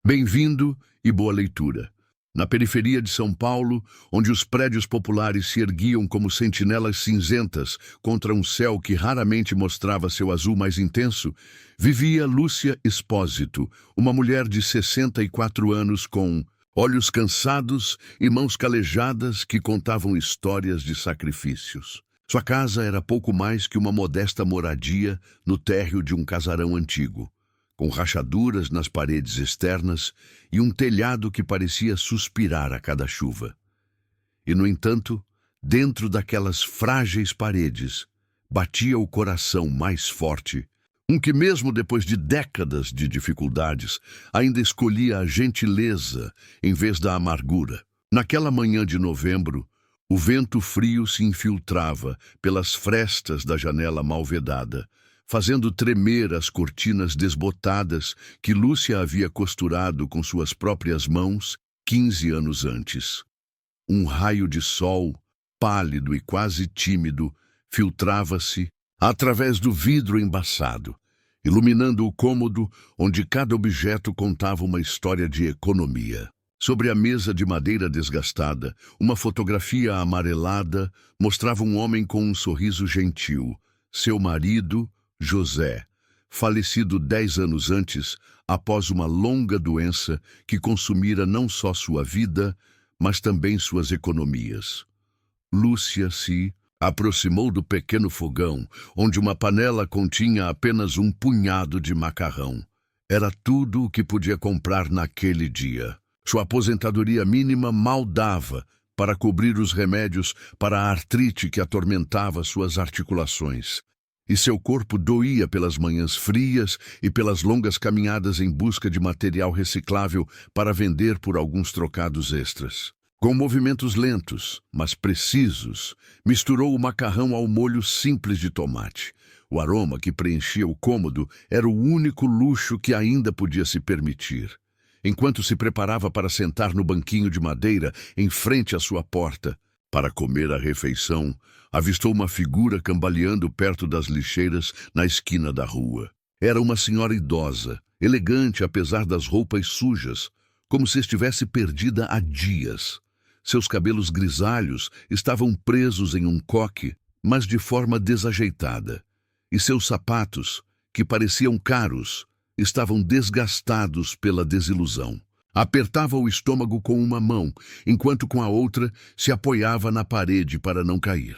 Bem-vindo e boa leitura. Na periferia de São Paulo, onde os prédios populares se erguiam como sentinelas cinzentas contra um céu que raramente mostrava seu azul mais intenso, vivia Lúcia Espósito, uma mulher de 64 anos com olhos cansados e mãos calejadas que contavam histórias de sacrifícios. Sua casa era pouco mais que uma modesta moradia no térreo de um casarão antigo, com rachaduras nas paredes externas e um telhado que parecia suspirar a cada chuva. E, no entanto, dentro daquelas frágeis paredes, batia o coração mais forte, um que mesmo depois de décadas de dificuldades, ainda escolhia a gentileza em vez da amargura. Naquela manhã de novembro, o vento frio se infiltrava pelas frestas da janela mal vedada, fazendo tremer as cortinas desbotadas que Lúcia havia costurado com suas próprias mãos 15 anos antes. Um raio de sol, pálido e quase tímido, filtrava-se através do vidro embaçado, iluminando o cômodo onde cada objeto contava uma história de economia. Sobre a mesa de madeira desgastada, uma fotografia amarelada mostrava um homem com um sorriso gentil, seu marido, José, falecido 10 anos antes, após uma longa doença que consumira não só sua vida, mas também suas economias. Lúcia se aproximou do pequeno fogão, onde uma panela continha apenas um punhado de macarrão. Era tudo o que podia comprar naquele dia. Sua aposentadoria mínima mal dava para cobrir os remédios para a artrite que atormentava suas articulações. E seu corpo doía pelas manhãs frias e pelas longas caminhadas em busca de material reciclável para vender por alguns trocados extras. Com movimentos lentos, mas precisos, misturou o macarrão ao molho simples de tomate. O aroma que preenchia o cômodo era o único luxo que ainda podia se permitir. Enquanto se preparava para sentar no banquinho de madeira em frente à sua porta, para comer a refeição, avistou uma figura cambaleando perto das lixeiras na esquina da rua. Era uma senhora idosa, elegante apesar das roupas sujas, como se estivesse perdida há dias. Seus cabelos grisalhos estavam presos em um coque, mas de forma desajeitada, e seus sapatos, que pareciam caros, estavam desgastados pela desilusão. Apertava o estômago com uma mão, enquanto com a outra se apoiava na parede para não cair.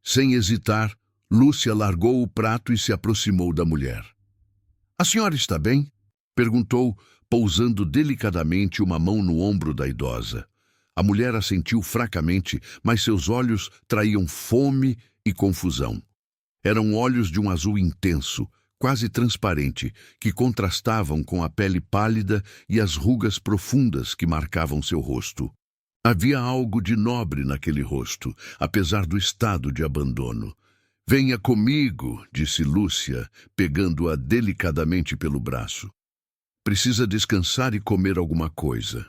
Sem hesitar, Lúcia largou o prato e se aproximou da mulher. "A senhora está bem?" perguntou, pousando delicadamente uma mão no ombro da idosa. A mulher assentiu fracamente, mas seus olhos traíam fome e confusão. Eram olhos de um azul intenso, quase transparente, que contrastavam com a pele pálida e as rugas profundas que marcavam seu rosto. Havia algo de nobre naquele rosto, apesar do estado de abandono. "Venha comigo", disse Lúcia, pegando-a delicadamente pelo braço. "Precisa descansar e comer alguma coisa."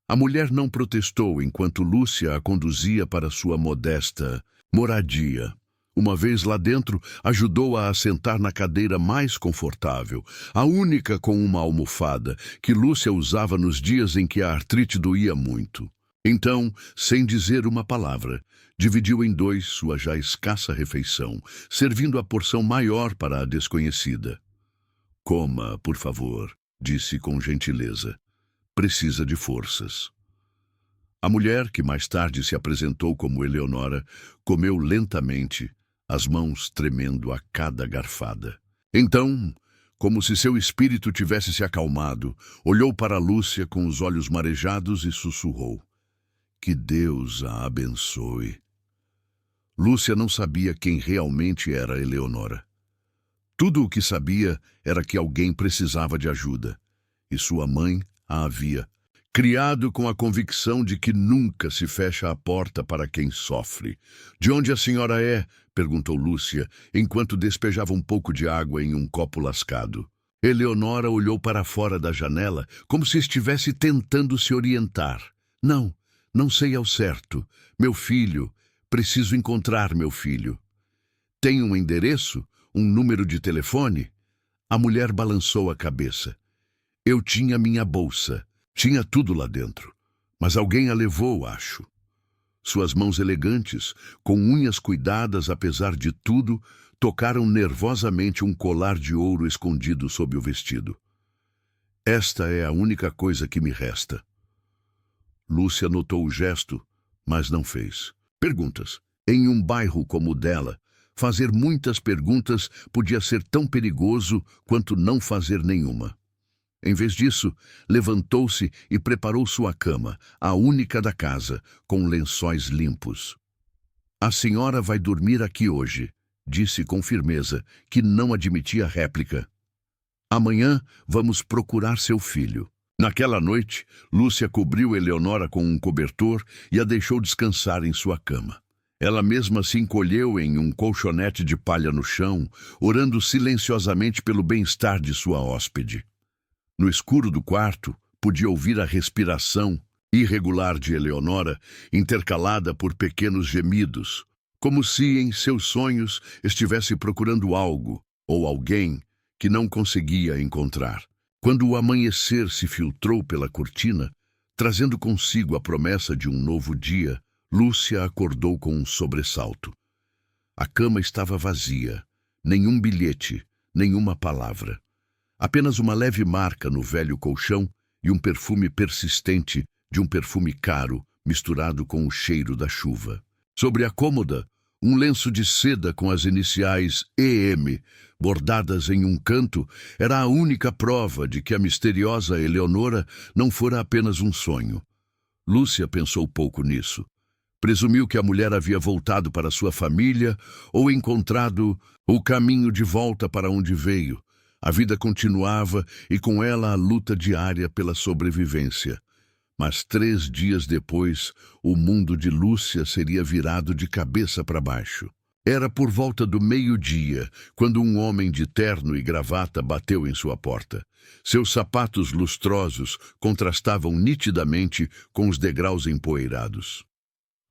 A mulher não protestou enquanto Lúcia a conduzia para sua modesta moradia. Uma vez lá dentro, ajudou-a a sentar na cadeira mais confortável, a única com uma almofada, que Lúcia usava nos dias em que a artrite doía muito. Então, sem dizer uma palavra, dividiu em dois sua já escassa refeição, servindo a porção maior para a desconhecida. "Coma, por favor", disse com gentileza. "Precisa de forças." A mulher, que mais tarde se apresentou como Eleonora, comeu lentamente, as mãos tremendo a cada garfada. Então, como se seu espírito tivesse se acalmado, olhou para Lúcia com os olhos marejados e sussurrou: "Que Deus a abençoe." Lúcia não sabia quem realmente era Eleonora. Tudo o que sabia era que alguém precisava de ajuda, e sua mãe a havia criado com a convicção de que nunca se fecha a porta para quem sofre. "De onde a senhora é?" perguntou Lúcia, enquanto despejava um pouco de água em um copo lascado. Eleonora olhou para fora da janela, como se estivesse tentando se orientar. Não sei ao certo. Meu filho. Preciso encontrar meu filho." "Tem um endereço? Um número de telefone?" A mulher balançou a cabeça. Eu tinha minha bolsa. Tinha tudo lá dentro. Mas alguém a levou, acho. Suas mãos elegantes, com unhas cuidadas apesar de tudo, tocaram nervosamente um colar de ouro escondido sob o vestido. Esta é a única coisa que me resta. Lúcia notou o gesto, mas não fez. Perguntas. Em um bairro como o dela, fazer muitas perguntas podia ser tão perigoso quanto não fazer nenhuma. Em vez disso, levantou-se e preparou sua cama, a única da casa, com lençóis limpos. A senhora vai dormir aqui hoje, disse com firmeza, que não admitia réplica. Amanhã vamos procurar seu filho. Naquela noite, Lúcia cobriu Eleonora com um cobertor e a deixou descansar em sua cama. Ela mesma se encolheu em um colchonete de palha no chão, orando silenciosamente pelo bem-estar de sua hóspede. No escuro do quarto, podia ouvir a respiração irregular de Eleonora, intercalada por pequenos gemidos, como se em seus sonhos estivesse procurando algo ou alguém que não conseguia encontrar. Quando o amanhecer se filtrou pela cortina, trazendo consigo a promessa de um novo dia, Lúcia acordou com um sobressalto. A cama estava vazia, nenhum bilhete, nenhuma palavra. Apenas uma leve marca no velho colchão e um perfume persistente de um perfume caro misturado com o cheiro da chuva. Sobre a cômoda, um lenço de seda com as iniciais EM, bordadas em um canto, era a única prova de que a misteriosa Eleonora não fora apenas um sonho. Lúcia pensou pouco nisso. Presumiu que a mulher havia voltado para sua família ou encontrado o caminho de volta para onde veio. A vida continuava e com ela a luta diária pela sobrevivência. Mas 3 dias depois, o mundo de Lúcia seria virado de cabeça para baixo. Era por volta do meio-dia, quando um homem de terno e gravata bateu em sua porta. Seus sapatos lustrosos contrastavam nitidamente com os degraus empoeirados.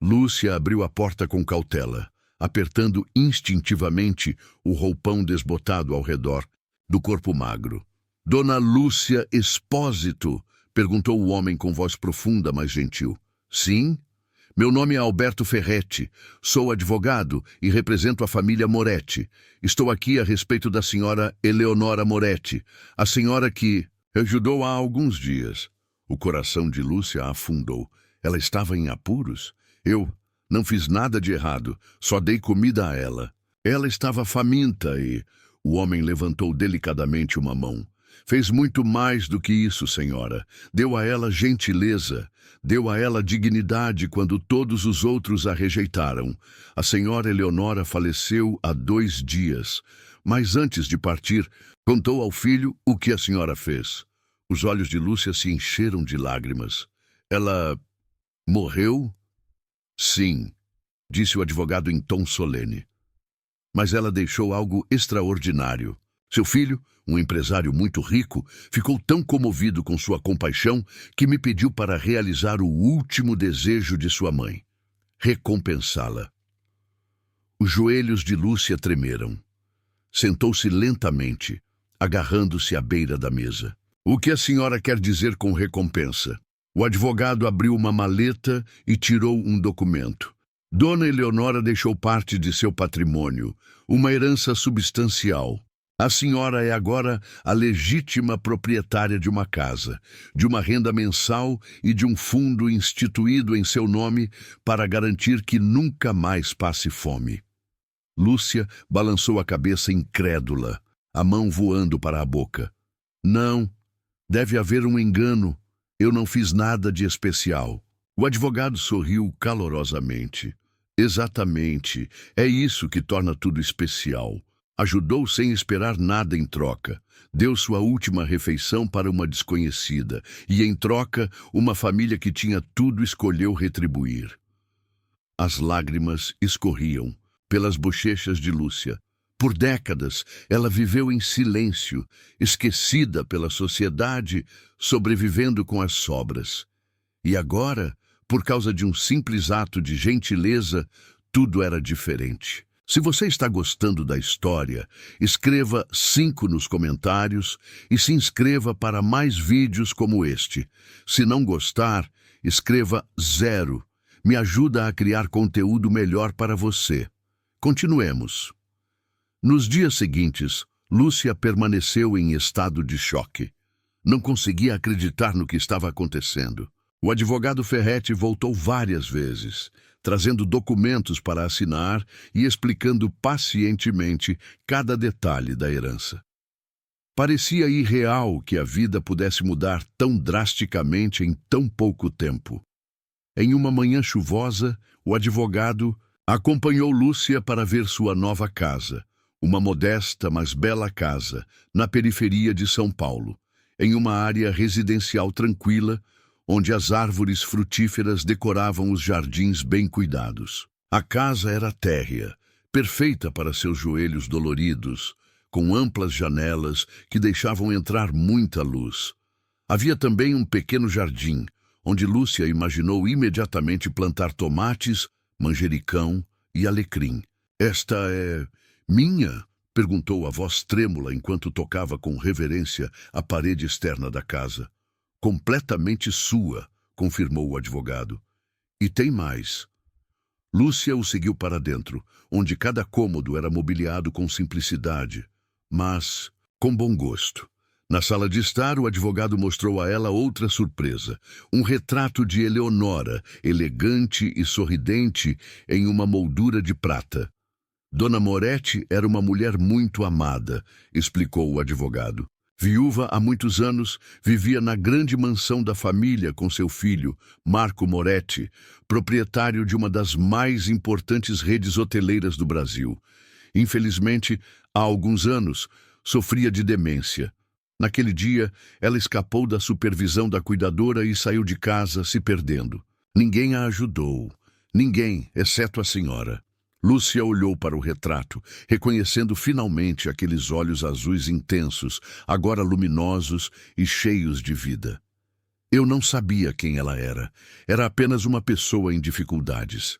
Lúcia abriu a porta com cautela, apertando instintivamente o roupão desbotado ao redor do corpo magro. Dona Lúcia Expósito? Perguntou o homem com voz profunda, mas gentil. Sim? Meu nome é Alberto Ferretti. Sou advogado e represento a família Moretti. Estou aqui a respeito da senhora Eleonora Moretti, a senhora que ajudou há alguns dias. O coração de Lúcia afundou. Ela estava em apuros? Eu não fiz nada de errado, só dei comida a ela. Ela estava faminta e... O homem levantou delicadamente uma mão. Fez muito mais do que isso, senhora. Deu a ela gentileza, deu a ela dignidade quando todos os outros a rejeitaram. A senhora Eleonora faleceu há 2 dias, mas antes de partir, contou ao filho o que a senhora fez. Os olhos de Lúcia se encheram de lágrimas. Ela morreu? Sim, disse o advogado em tom solene. Mas ela deixou algo extraordinário. Seu filho, um empresário muito rico, ficou tão comovido com sua compaixão que me pediu para realizar o último desejo de sua mãe: recompensá-la. Os joelhos de Lúcia tremeram. Sentou-se lentamente, agarrando-se à beira da mesa. O que a senhora quer dizer com recompensa? O advogado abriu uma maleta e tirou um documento. Dona Eleonora deixou parte de seu patrimônio, uma herança substancial. A senhora é agora a legítima proprietária de uma casa, de uma renda mensal e de um fundo instituído em seu nome para garantir que nunca mais passe fome. Lúcia balançou a cabeça incrédula, a mão voando para a boca. Não, deve haver um engano. Eu não fiz nada de especial. O advogado sorriu calorosamente. Exatamente, é isso que torna tudo especial. Ajudou sem esperar nada em troca. Deu sua última refeição para uma desconhecida e, em troca, uma família que tinha tudo escolheu retribuir. As lágrimas escorriam pelas bochechas de Lúcia. Por décadas, ela viveu em silêncio, esquecida pela sociedade, sobrevivendo com as sobras. E agora, por causa de um simples ato de gentileza, tudo era diferente. Se você está gostando da história, escreva 5 nos comentários e se inscreva para mais vídeos como este. Se não gostar, escreva 0. Me ajuda a criar conteúdo melhor para você. Continuemos. Nos dias seguintes, Lúcia permaneceu em estado de choque. Não conseguia acreditar no que estava acontecendo. O advogado Ferretti voltou várias vezes, trazendo documentos para assinar e explicando pacientemente cada detalhe da herança. Parecia irreal que a vida pudesse mudar tão drasticamente em tão pouco tempo. Em uma manhã chuvosa, o advogado acompanhou Lúcia para ver sua nova casa, uma modesta, mas bela casa, na periferia de São Paulo, em uma área residencial tranquila, onde as árvores frutíferas decoravam os jardins bem cuidados. A casa era térrea, perfeita para seus joelhos doloridos, com amplas janelas que deixavam entrar muita luz. Havia também um pequeno jardim, onde Lúcia imaginou imediatamente plantar tomates, manjericão e alecrim. "Esta é minha?" perguntou a voz trêmula enquanto tocava com reverência a parede externa da casa. "Completamente sua", confirmou o advogado. "E tem mais." Lúcia o seguiu para dentro, onde cada cômodo era mobiliado com simplicidade, mas com bom gosto. Na sala de estar, o advogado mostrou a ela outra surpresa, um retrato de Eleonora, elegante e sorridente, em uma moldura de prata. Dona Moretti era uma mulher muito amada, explicou o advogado. Viúva há muitos anos, vivia na grande mansão da família com seu filho, Marco Moretti, proprietário de uma das mais importantes redes hoteleiras do Brasil. Infelizmente, há alguns anos, sofria de demência. Naquele dia, ela escapou da supervisão da cuidadora e saiu de casa se perdendo. Ninguém a ajudou. Ninguém, exceto a senhora. Lúcia olhou para o retrato, reconhecendo finalmente aqueles olhos azuis intensos, agora luminosos e cheios de vida. Eu não sabia quem ela era. Era apenas uma pessoa em dificuldades.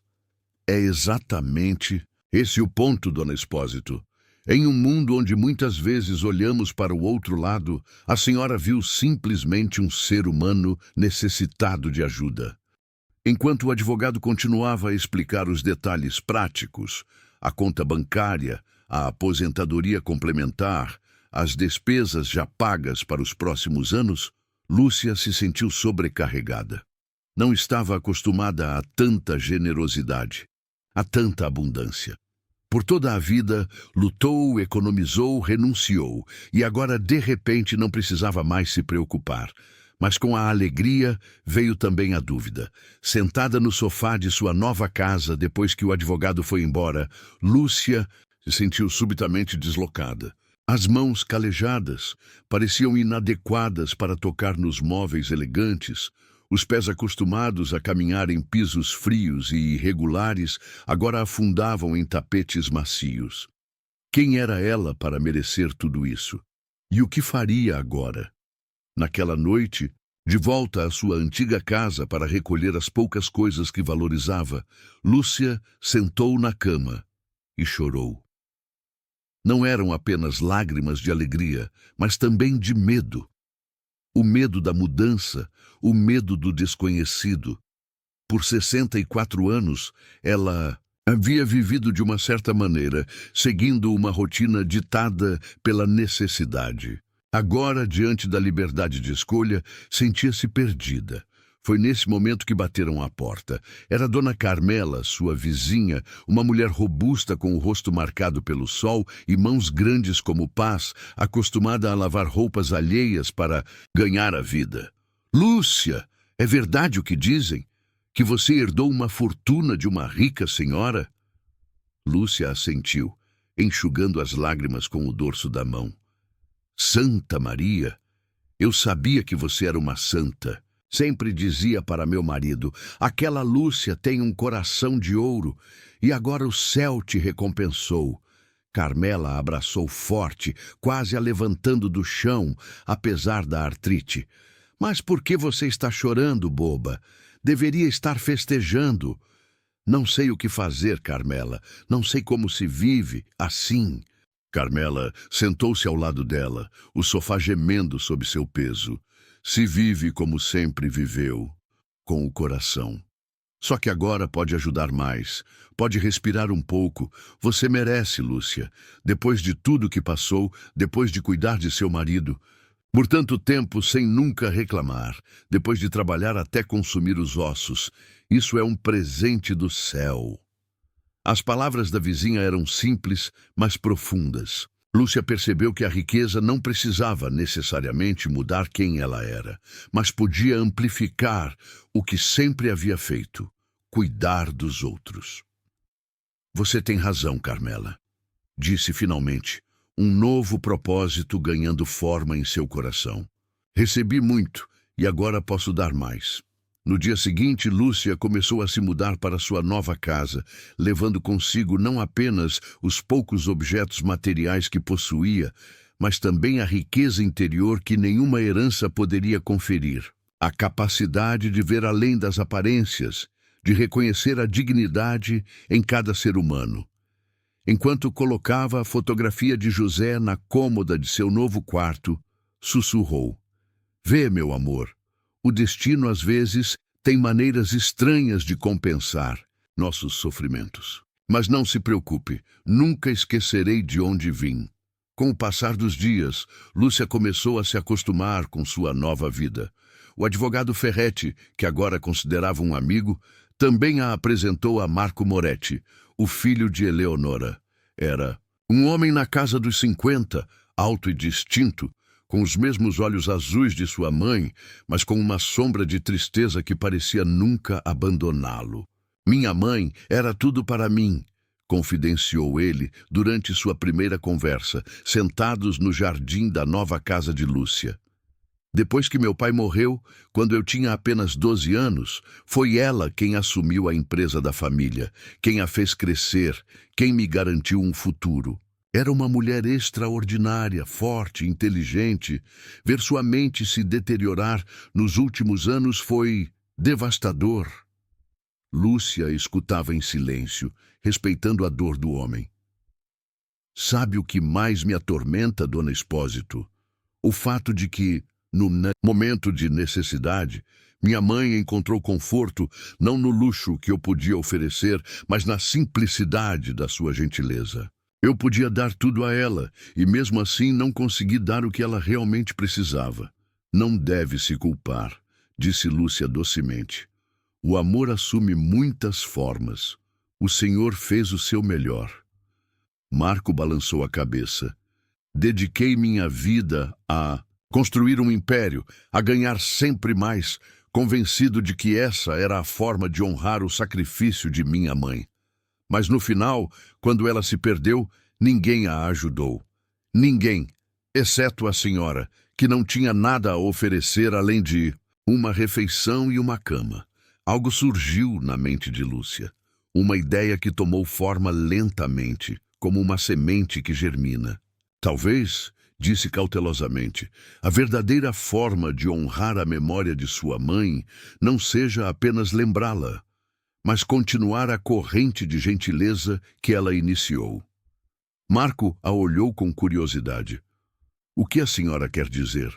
É exatamente esse o ponto, dona Expósito. Em um mundo onde muitas vezes olhamos para o outro lado, a senhora viu simplesmente um ser humano necessitado de ajuda. Enquanto o advogado continuava a explicar os detalhes práticos, a conta bancária, a aposentadoria complementar, as despesas já pagas para os próximos anos, Lúcia se sentiu sobrecarregada. Não estava acostumada a tanta generosidade, a tanta abundância. Por toda a vida, lutou, economizou, renunciou, e agora, de repente, não precisava mais se preocupar. Mas com a alegria veio também a dúvida. Sentada no sofá de sua nova casa, depois que o advogado foi embora, Lúcia se sentiu subitamente deslocada. As mãos calejadas pareciam inadequadas para tocar nos móveis elegantes. Os pés acostumados a caminhar em pisos frios e irregulares agora afundavam em tapetes macios. Quem era ela para merecer tudo isso? E o que faria agora? Naquela noite, de volta à sua antiga casa para recolher as poucas coisas que valorizava, Lúcia sentou na cama e chorou. Não eram apenas lágrimas de alegria, mas também de medo. O medo da mudança, o medo do desconhecido. Por 64 anos, ela havia vivido de uma certa maneira, seguindo uma rotina ditada pela necessidade. Agora, diante da liberdade de escolha, sentia-se perdida. Foi nesse momento que bateram à porta. Era Dona Carmela, sua vizinha, uma mulher robusta com o rosto marcado pelo sol e mãos grandes como pás, acostumada a lavar roupas alheias para ganhar a vida. "Lúcia, é verdade o que dizem? Que você herdou uma fortuna de uma rica senhora?" Lúcia assentiu, enxugando as lágrimas com o dorso da mão. "Santa Maria, eu sabia que você era uma santa. Sempre dizia para meu marido, aquela Lúcia tem um coração de ouro, e agora o céu te recompensou." Carmela a abraçou forte, quase a levantando do chão, apesar da artrite. "Mas por que você está chorando, boba? Deveria estar festejando." Não sei o que fazer, Carmela. Não sei como se vive assim. Carmela sentou-se ao lado dela, o sofá gemendo sob seu peso. Se vive como sempre viveu, com o coração. Só que agora pode ajudar mais. Pode respirar um pouco. Você merece, Lúcia. Depois de tudo que passou, depois de cuidar de seu marido, por tanto tempo sem nunca reclamar, depois de trabalhar até consumir os ossos. Isso é um presente do céu. As palavras da vizinha eram simples, mas profundas. Lúcia percebeu que a riqueza não precisava necessariamente mudar quem ela era, mas podia amplificar o que sempre havia feito: cuidar dos outros. Você tem razão, Carmela, disse finalmente, um novo propósito ganhando forma em seu coração. Recebi muito e agora posso dar mais. No dia seguinte, Lúcia começou a se mudar para sua nova casa, levando consigo não apenas os poucos objetos materiais que possuía, mas também a riqueza interior que nenhuma herança poderia conferir. A capacidade de ver além das aparências, de reconhecer a dignidade em cada ser humano. Enquanto colocava a fotografia de José na cômoda de seu novo quarto, sussurrou: "Vê, meu amor, o destino às vezes tem maneiras estranhas de compensar nossos sofrimentos. Mas não se preocupe, nunca esquecerei de onde vim." Com o passar dos dias, Lúcia começou a se acostumar com sua nova vida. O advogado Ferretti, que agora considerava um amigo, também a apresentou a Marco Moretti, o filho de Eleonora. Era um homem na casa dos 50, alto e distinto, com os mesmos olhos azuis de sua mãe, mas com uma sombra de tristeza que parecia nunca abandoná-lo. "Minha mãe era tudo para mim", confidenciou ele durante sua primeira conversa, sentados no jardim da nova casa de Lúcia. "Depois que meu pai morreu, quando eu tinha apenas 12 anos, foi ela quem assumiu a empresa da família, quem a fez crescer, quem me garantiu um futuro. Era uma mulher extraordinária, forte, inteligente. Ver sua mente se deteriorar nos últimos anos foi devastador." Lúcia escutava em silêncio, respeitando a dor do homem. "Sabe o que mais me atormenta, dona Expósito? O fato de que, no momento de necessidade, minha mãe encontrou conforto não no luxo que eu podia oferecer, mas na simplicidade da sua gentileza. Eu podia dar tudo a ela, e mesmo assim não consegui dar o que ela realmente precisava. Não deve se culpar", disse Lúcia docemente. "O amor assume muitas formas. O Senhor fez o seu melhor." Marco balançou a cabeça. "Dediquei minha vida a construir um império, a ganhar sempre mais, convencido de que essa era a forma de honrar o sacrifício de minha mãe. Mas no final, quando ela se perdeu, ninguém a ajudou. Ninguém, exceto a senhora, que não tinha nada a oferecer além de uma refeição e uma cama." Algo surgiu na mente de Lúcia. Uma ideia que tomou forma lentamente, como uma semente que germina. "Talvez", disse cautelosamente, "a verdadeira forma de honrar a memória de sua mãe não seja apenas lembrá-la, mas continuar a corrente de gentileza que ela iniciou." Marco a olhou com curiosidade. "O que a senhora quer dizer?"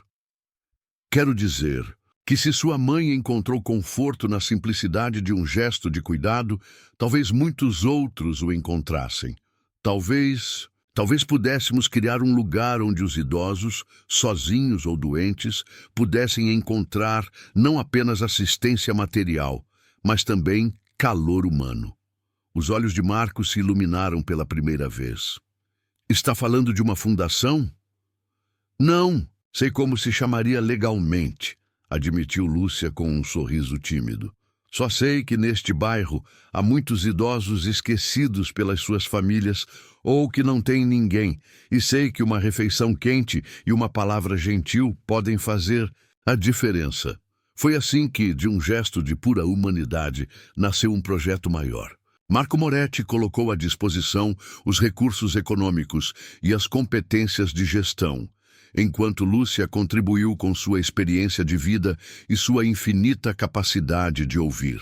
"Quero dizer que se sua mãe encontrou conforto na simplicidade de um gesto de cuidado, talvez muitos outros o encontrassem. Talvez pudéssemos criar um lugar onde os idosos, sozinhos ou doentes, pudessem encontrar não apenas assistência material, mas também calor humano." Os olhos de Marco se iluminaram pela primeira vez. "Está falando de uma fundação?" "Não, sei como se chamaria legalmente", admitiu Lúcia com um sorriso tímido. "Só sei que neste bairro há muitos idosos esquecidos pelas suas famílias ou que não têm ninguém, e sei que uma refeição quente e uma palavra gentil podem fazer a diferença." Foi assim que, de um gesto de pura humanidade, nasceu um projeto maior. Marco Moretti colocou à disposição os recursos econômicos e as competências de gestão, enquanto Lúcia contribuiu com sua experiência de vida e sua infinita capacidade de ouvir.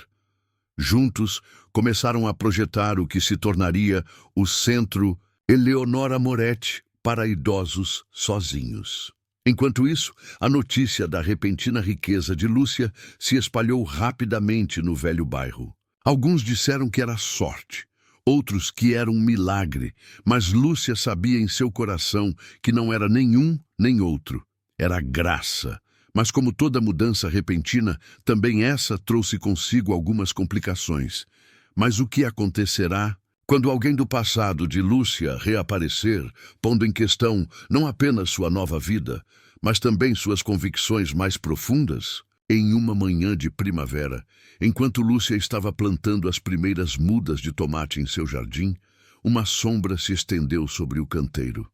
Juntos, começaram a projetar o que se tornaria o Centro Eleonora Moretti para idosos sozinhos. Enquanto isso, a notícia da repentina riqueza de Lúcia se espalhou rapidamente no velho bairro. Alguns disseram que era sorte, outros que era um milagre, mas Lúcia sabia em seu coração que não era nenhum nem outro. Era graça. Mas como toda mudança repentina, também essa trouxe consigo algumas complicações. Mas o que acontecerá quando alguém do passado de Lúcia reaparecer, pondo em questão não apenas sua nova vida, mas também suas convicções mais profundas? Em uma manhã de primavera, enquanto Lúcia estava plantando as primeiras mudas de tomate em seu jardim, uma sombra se estendeu sobre o canteiro.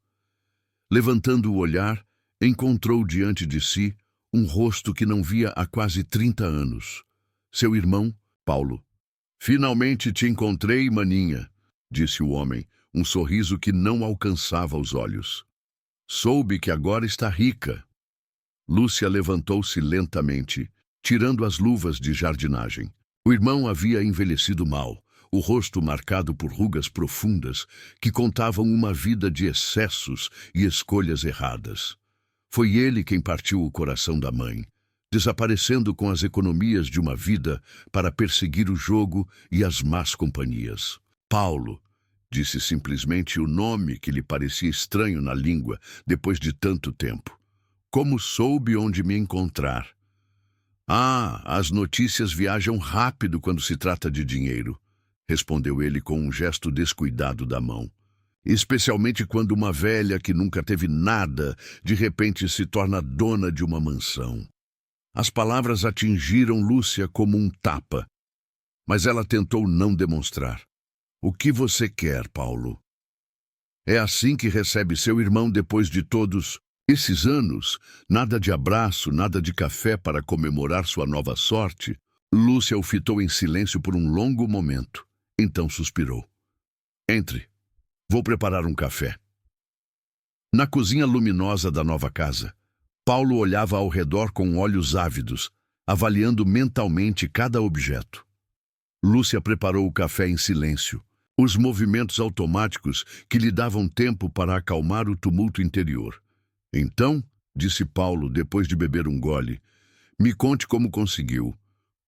Levantando o olhar, encontrou diante de si um rosto que não via há quase 30 anos. Seu irmão, Paulo. "Finalmente te encontrei, maninha", disse o homem, um sorriso que não alcançava os olhos. "Soube que agora está rica." Lúcia levantou-se lentamente, tirando as luvas de jardinagem. O irmão havia envelhecido mal, o rosto marcado por rugas profundas que contavam uma vida de excessos e escolhas erradas. Foi ele quem partiu o coração da mãe, desaparecendo com as economias de uma vida para perseguir o jogo e as más companhias. "Paulo", disse simplesmente o nome que lhe parecia estranho na língua depois de tanto tempo. "Como soube onde me encontrar?" "Ah, as notícias viajam rápido quando se trata de dinheiro", respondeu ele com um gesto descuidado da mão. "Especialmente quando uma velha que nunca teve nada, de repente se torna dona de uma mansão." As palavras atingiram Lúcia como um tapa, mas ela tentou não demonstrar. "O que você quer, Paulo?" "É assim que recebe seu irmão depois de todos esses anos? Nada de abraço, nada de café para comemorar sua nova sorte?" Lúcia o fitou em silêncio por um longo momento. Então suspirou. "Entre. Vou preparar um café." Na cozinha luminosa da nova casa, Paulo olhava ao redor com olhos ávidos, avaliando mentalmente cada objeto. Lúcia preparou o café em silêncio, os movimentos automáticos que lhe davam tempo para acalmar o tumulto interior. "Então", disse Paulo depois de beber um gole, "me conte como conseguiu.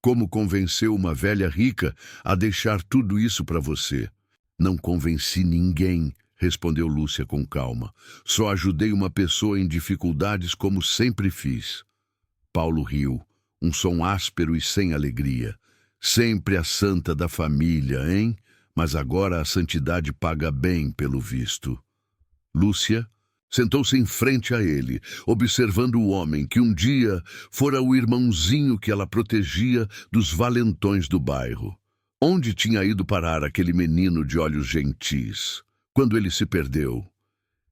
Como convenceu uma velha rica a deixar tudo isso para você?" "Não convenci ninguém", respondeu Lúcia com calma. "Só ajudei uma pessoa em dificuldades como sempre fiz." Paulo riu, um som áspero e sem alegria. "Sempre a santa da família, hein? Mas agora a santidade paga bem, pelo visto." Lúcia sentou-se em frente a ele, observando o homem que um dia fora o irmãozinho que ela protegia dos valentões do bairro. Onde tinha ido parar aquele menino de olhos gentis? Quando ele se perdeu?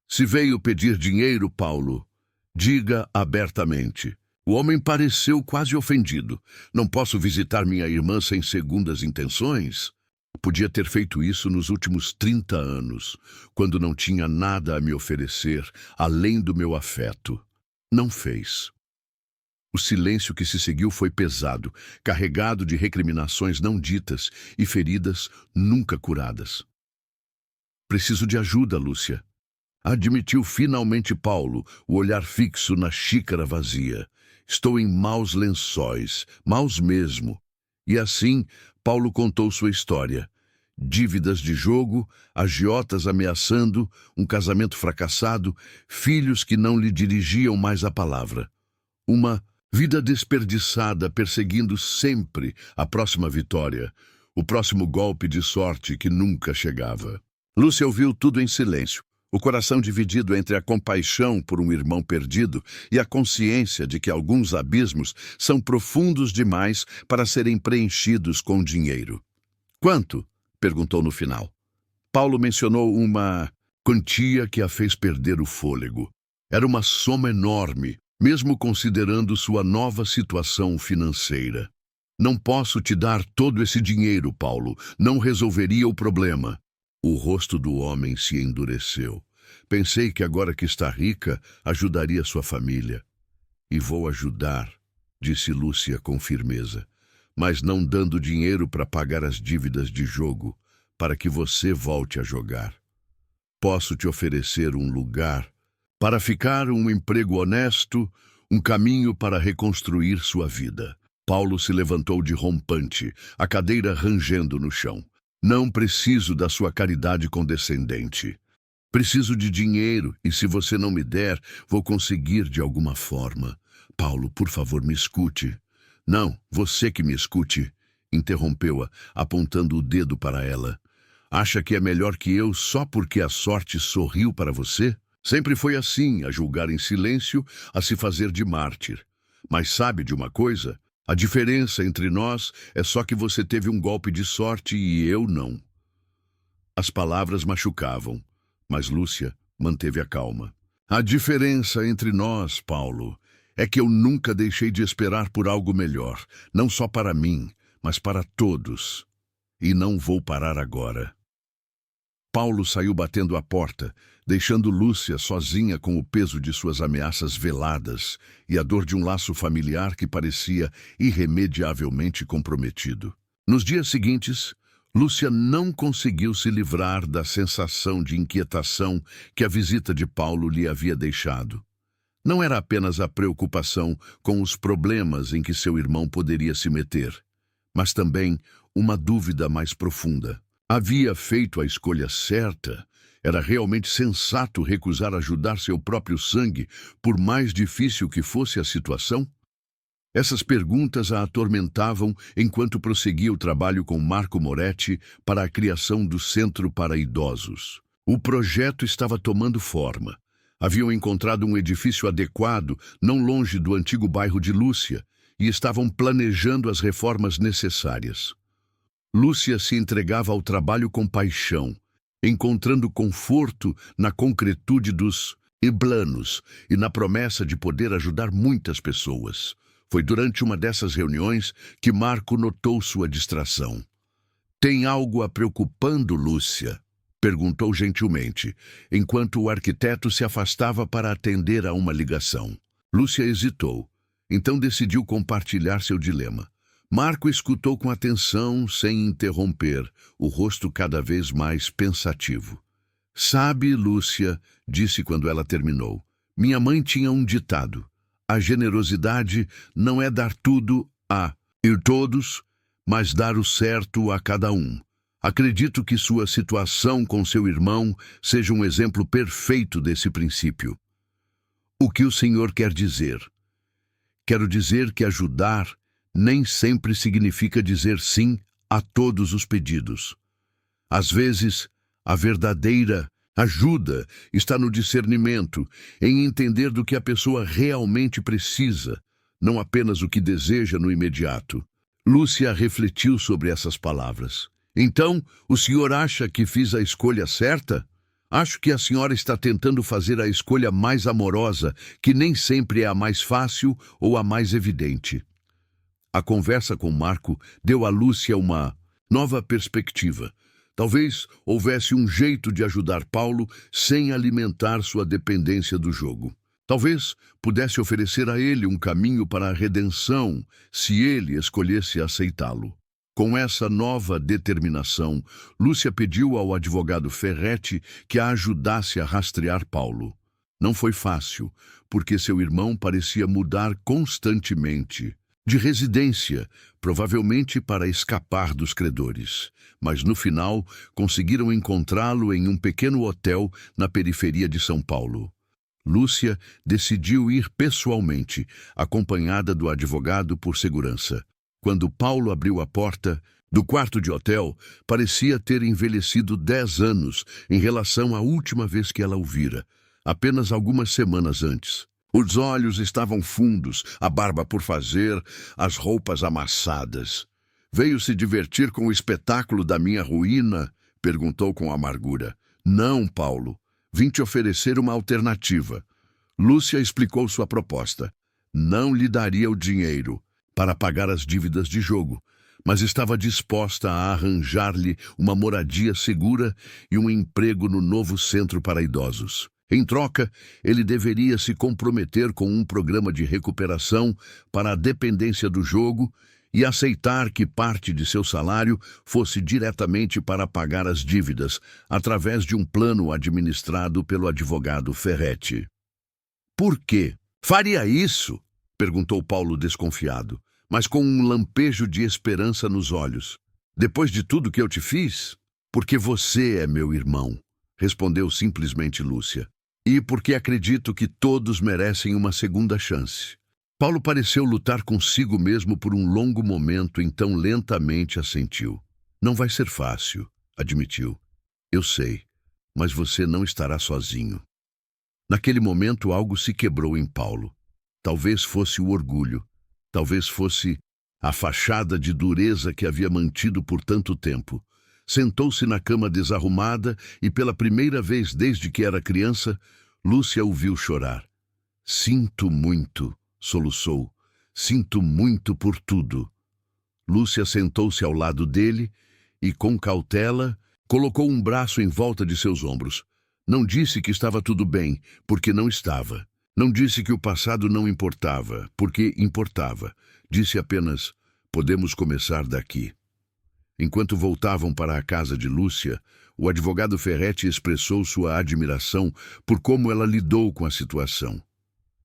"Se veio pedir dinheiro, Paulo, diga abertamente." O homem pareceu quase ofendido. "Não posso visitar minha irmã sem segundas intenções?" Podia ter feito isso nos últimos 30 anos, quando não tinha nada a me oferecer, além do meu afeto. Não fez. O silêncio que se seguiu foi pesado, carregado de recriminações não ditas e feridas nunca curadas. "Preciso de ajuda, Lúcia", admitiu finalmente Paulo, o olhar fixo na xícara vazia. "Estou em maus lençóis, maus mesmo." E assim, Paulo contou sua história. Dívidas de jogo, agiotas ameaçando, um casamento fracassado, filhos que não lhe dirigiam mais a palavra. Uma vida desperdiçada perseguindo sempre a próxima vitória, o próximo golpe de sorte que nunca chegava. Lúcia ouviu tudo em silêncio, o coração dividido entre a compaixão por um irmão perdido e a consciência de que alguns abismos são profundos demais para serem preenchidos com dinheiro. "Quanto?" perguntou no final. Paulo mencionou uma quantia que a fez perder o fôlego. Era uma soma enorme, mesmo considerando sua nova situação financeira. "Não posso te dar todo esse dinheiro, Paulo. Não resolveria o problema." O rosto do homem se endureceu. "Pensei que agora que está rica, ajudaria sua família." "E vou ajudar", disse Lúcia com firmeza. mas não dando dinheiro para pagar as dívidas de jogo, para que você volte a jogar. Posso te oferecer um lugar para ficar, um emprego honesto, um caminho para reconstruir sua vida. Paulo se levantou de rompante, a cadeira rangendo no chão. Não preciso da sua caridade condescendente. Preciso de dinheiro e, se você não me der, vou conseguir de alguma forma. Paulo, por favor, me escute. Não, você que me escute, interrompeu-a, apontando o dedo para ela. Acha que é melhor que eu só porque a sorte sorriu para você? Sempre foi assim, a julgar em silêncio, a se fazer de mártir. Mas sabe de uma coisa? A diferença entre nós é só que você teve um golpe de sorte e eu não. As palavras machucavam, mas Lúcia manteve a calma. A diferença entre nós, Paulo, é que eu nunca deixei de esperar por algo melhor, não só para mim, mas para todos. E não vou parar agora. Paulo saiu batendo a porta, deixando Lúcia sozinha com o peso de suas ameaças veladas e a dor de um laço familiar que parecia irremediavelmente comprometido. Nos dias seguintes, Lúcia não conseguiu se livrar da sensação de inquietação que a visita de Paulo lhe havia deixado. Não era apenas a preocupação com os problemas em que seu irmão poderia se meter, mas também uma dúvida mais profunda. Havia feito a escolha certa? Era realmente sensato recusar ajudar seu próprio sangue, por mais difícil que fosse a situação? Essas perguntas a atormentavam enquanto prosseguia o trabalho com Marco Moretti para a criação do Centro para Idosos. O projeto estava tomando forma. Haviam encontrado um edifício adequado, não longe do antigo bairro de Lúcia, e estavam planejando as reformas necessárias. Lúcia se entregava ao trabalho com paixão, encontrando conforto na concretude dos planos e na promessa de poder ajudar muitas pessoas. Foi durante uma dessas reuniões que Marco notou sua distração. "Tem algo a preocupando, Lúcia?" perguntou gentilmente, enquanto o arquiteto se afastava para atender a uma ligação. Lúcia hesitou, então decidiu compartilhar seu dilema. Marco escutou com atenção, sem interromper, o rosto cada vez mais pensativo. "Sabe, Lúcia", disse quando ela terminou, "minha mãe tinha um ditado. A generosidade não é dar tudo a todos, mas dar o certo a cada um. Acredito que sua situação com seu irmão seja um exemplo perfeito desse princípio." "O que o senhor quer dizer?" "Quero dizer que ajudar nem sempre significa dizer sim a todos os pedidos. Às vezes, a verdadeira ajuda está no discernimento, em entender do que a pessoa realmente precisa, não apenas o que deseja no imediato." Lúcia refletiu sobre essas palavras. "Então, o senhor acha que fiz a escolha certa?" "Acho que a senhora está tentando fazer a escolha mais amorosa, que nem sempre é a mais fácil ou a mais evidente." A conversa com Marco deu a Lúcia uma nova perspectiva. Talvez houvesse um jeito de ajudar Paulo sem alimentar sua dependência do jogo. Talvez pudesse oferecer a ele um caminho para a redenção, se ele escolhesse aceitá-lo. Com essa nova determinação, Lúcia pediu ao advogado Ferretti que a ajudasse a rastrear Paulo. Não foi fácil, porque seu irmão parecia mudar constantemente de residência, provavelmente para escapar dos credores. Mas no final, conseguiram encontrá-lo em um pequeno hotel na periferia de São Paulo. Lúcia decidiu ir pessoalmente, acompanhada do advogado por segurança. Quando Paulo abriu a porta do quarto de hotel, parecia ter envelhecido 10 anos em relação à última vez que ela o vira, apenas algumas semanas antes. Os olhos estavam fundos, a barba por fazer, as roupas amassadas. "Veio se divertir com o espetáculo da minha ruína?" perguntou com amargura. "Não, Paulo. Vim te oferecer uma alternativa." Lúcia explicou sua proposta. Não lhe daria o dinheiro para pagar as dívidas de jogo, mas estava disposta a arranjar-lhe uma moradia segura e um emprego no novo centro para idosos. Em troca, ele deveria se comprometer com um programa de recuperação para a dependência do jogo e aceitar que parte de seu salário fosse diretamente para pagar as dívidas, através de um plano administrado pelo advogado Ferretti. Por quê? Faria isso? Perguntou Paulo desconfiado, mas com um lampejo de esperança nos olhos. Depois de tudo que eu te fiz? Porque você é meu irmão, respondeu simplesmente Lúcia. E porque acredito que todos merecem uma segunda chance. Paulo pareceu lutar consigo mesmo por um longo momento, então lentamente assentiu. Não vai ser fácil, admitiu. Eu sei, mas você não estará sozinho. Naquele momento algo se quebrou em Paulo. Talvez fosse o orgulho, talvez fosse a fachada de dureza que havia mantido por tanto tempo. Sentou-se na cama desarrumada e pela primeira vez desde que era criança, Lúcia o viu chorar. Sinto muito, soluçou. Sinto muito por tudo. Lúcia sentou-se ao lado dele e, com cautela, colocou um braço em volta de seus ombros. Não disse que estava tudo bem, porque não estava. Não disse que o passado não importava, porque importava. Disse apenas, podemos começar daqui. Enquanto voltavam para a casa de Lúcia, o advogado Ferretti expressou sua admiração por como ela lidou com a situação.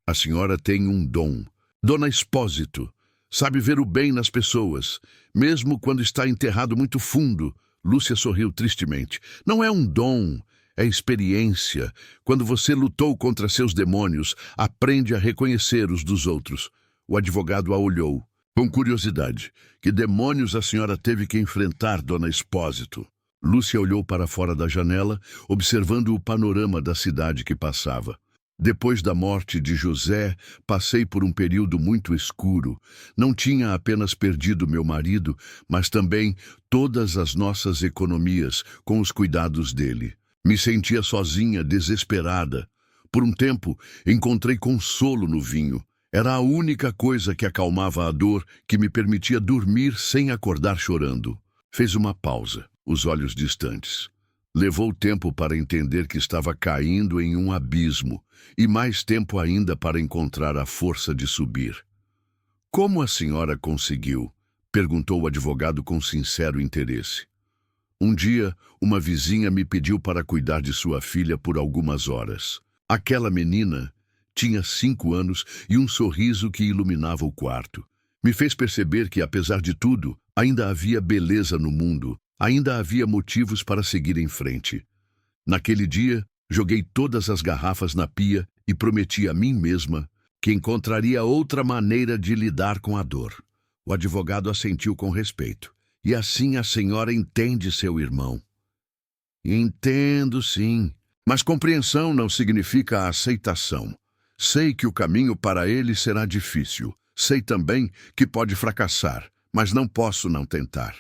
A senhora tem um dom. Dona Espósito, sabe ver o bem nas pessoas, mesmo quando está enterrado muito fundo. Lúcia sorriu tristemente. Não é um dom, é experiência. Quando você lutou contra seus demônios, aprende a reconhecer os dos outros. O advogado a olhou. Com curiosidade, que demônios a senhora teve que enfrentar, Dona Espósito? Lúcia olhou para fora da janela, observando o panorama da cidade que passava. Depois da morte de José, passei por um período muito escuro. Não tinha apenas perdido meu marido, mas também todas as nossas economias com os cuidados dele. Me sentia sozinha, desesperada. Por um tempo, encontrei consolo no vinho. Era a única coisa que acalmava a dor, que me permitia dormir sem acordar chorando. Fez uma pausa, os olhos distantes. Levou tempo para entender que estava caindo em um abismo, e mais tempo ainda para encontrar a força de subir. Como a senhora conseguiu? Perguntou o advogado com sincero interesse. Um dia, uma vizinha me pediu para cuidar de sua filha por algumas horas. Aquela menina tinha 5 anos e um sorriso que iluminava o quarto. Me fez perceber que, apesar de tudo, ainda havia beleza no mundo, ainda havia motivos para seguir em frente. Naquele dia, joguei todas as garrafas na pia e prometi a mim mesma que encontraria outra maneira de lidar com a dor. O advogado assentiu com respeito. E assim a senhora entende seu irmão. Entendo, sim. Mas compreensão não significa aceitação. Sei que o caminho para ele será difícil. Sei também que pode fracassar, mas não posso não tentar.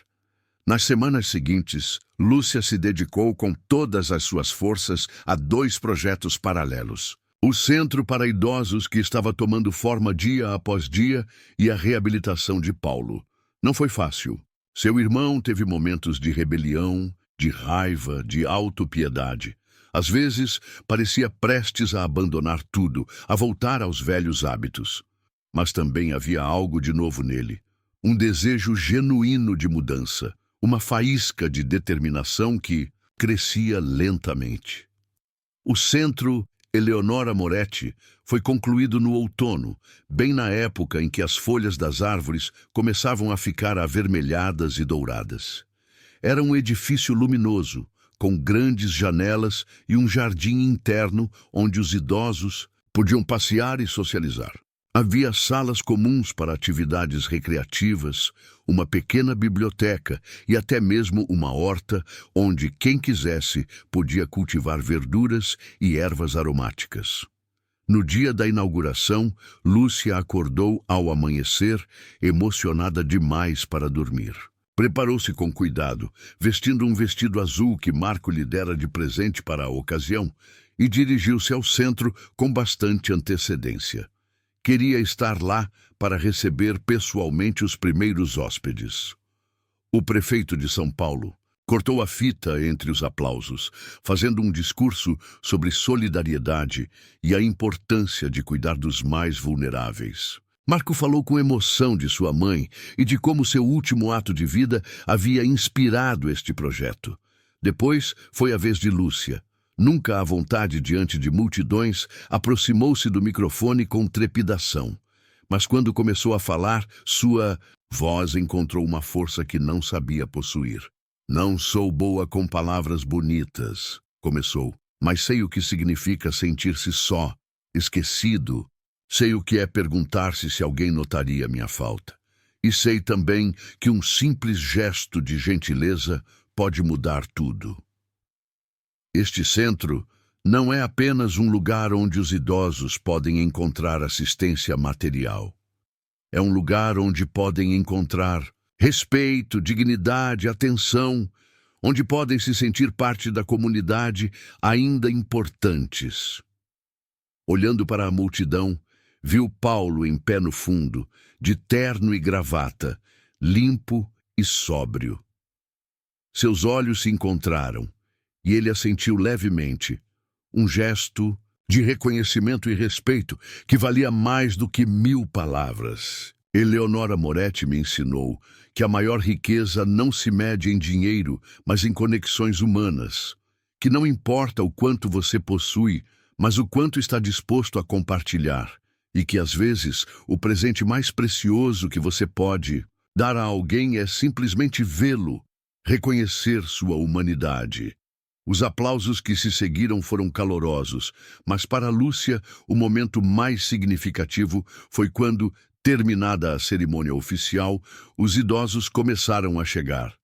Nas semanas seguintes, Lúcia se dedicou com todas as suas forças a 2 projetos paralelos. O Centro para Idosos, que estava tomando forma dia após dia, e a reabilitação de Paulo. Não foi fácil. Seu irmão teve momentos de rebelião, de raiva, de autopiedade. Às vezes, parecia prestes a abandonar tudo, a voltar aos velhos hábitos. Mas também havia algo de novo nele. Um desejo genuíno de mudança. Uma faísca de determinação que crescia lentamente. O Centro Eleonora Moretti foi concluído no outono, bem na época em que as folhas das árvores começavam a ficar avermelhadas e douradas. Era um edifício luminoso, com grandes janelas e um jardim interno onde os idosos podiam passear e socializar. Havia salas comuns para atividades recreativas, uma pequena biblioteca e até mesmo uma horta onde quem quisesse podia cultivar verduras e ervas aromáticas. No dia da inauguração, Lúcia acordou ao amanhecer, emocionada demais para dormir. Preparou-se com cuidado, vestindo um vestido azul que Marco lhe dera de presente para a ocasião, e dirigiu-se ao centro com bastante antecedência. Queria estar lá para receber pessoalmente os primeiros hóspedes. O prefeito de São Paulo cortou a fita entre os aplausos, fazendo um discurso sobre solidariedade e a importância de cuidar dos mais vulneráveis. Marco falou com emoção de sua mãe e de como seu último ato de vida havia inspirado este projeto. Depois foi a vez de Lúcia. Nunca à vontade diante de multidões, aproximou-se do microfone com trepidação. Mas quando começou a falar, sua voz encontrou uma força que não sabia possuir. "Não sou boa com palavras bonitas", começou, "mas sei o que significa sentir-se só, esquecido. Sei o que é perguntar-se se alguém notaria minha falta. E sei também que um simples gesto de gentileza pode mudar tudo." Este centro não é apenas um lugar onde os idosos podem encontrar assistência material. É um lugar onde podem encontrar respeito, dignidade, atenção, onde podem se sentir parte da comunidade ainda importantes. Olhando para a multidão, viu Paulo em pé no fundo, de terno e gravata, limpo e sóbrio. Seus olhos se encontraram, e ele assentiu levemente, um gesto de reconhecimento e respeito que valia mais do que 1000 palavras. Eleonora Moretti me ensinou que a maior riqueza não se mede em dinheiro, mas em conexões humanas, que não importa o quanto você possui, mas o quanto está disposto a compartilhar, e que às vezes o presente mais precioso que você pode dar a alguém é simplesmente vê-lo, reconhecer sua humanidade. Os aplausos que se seguiram foram calorosos, mas para Lúcia o momento mais significativo foi quando, terminada a cerimônia oficial, os idosos começaram a chegar.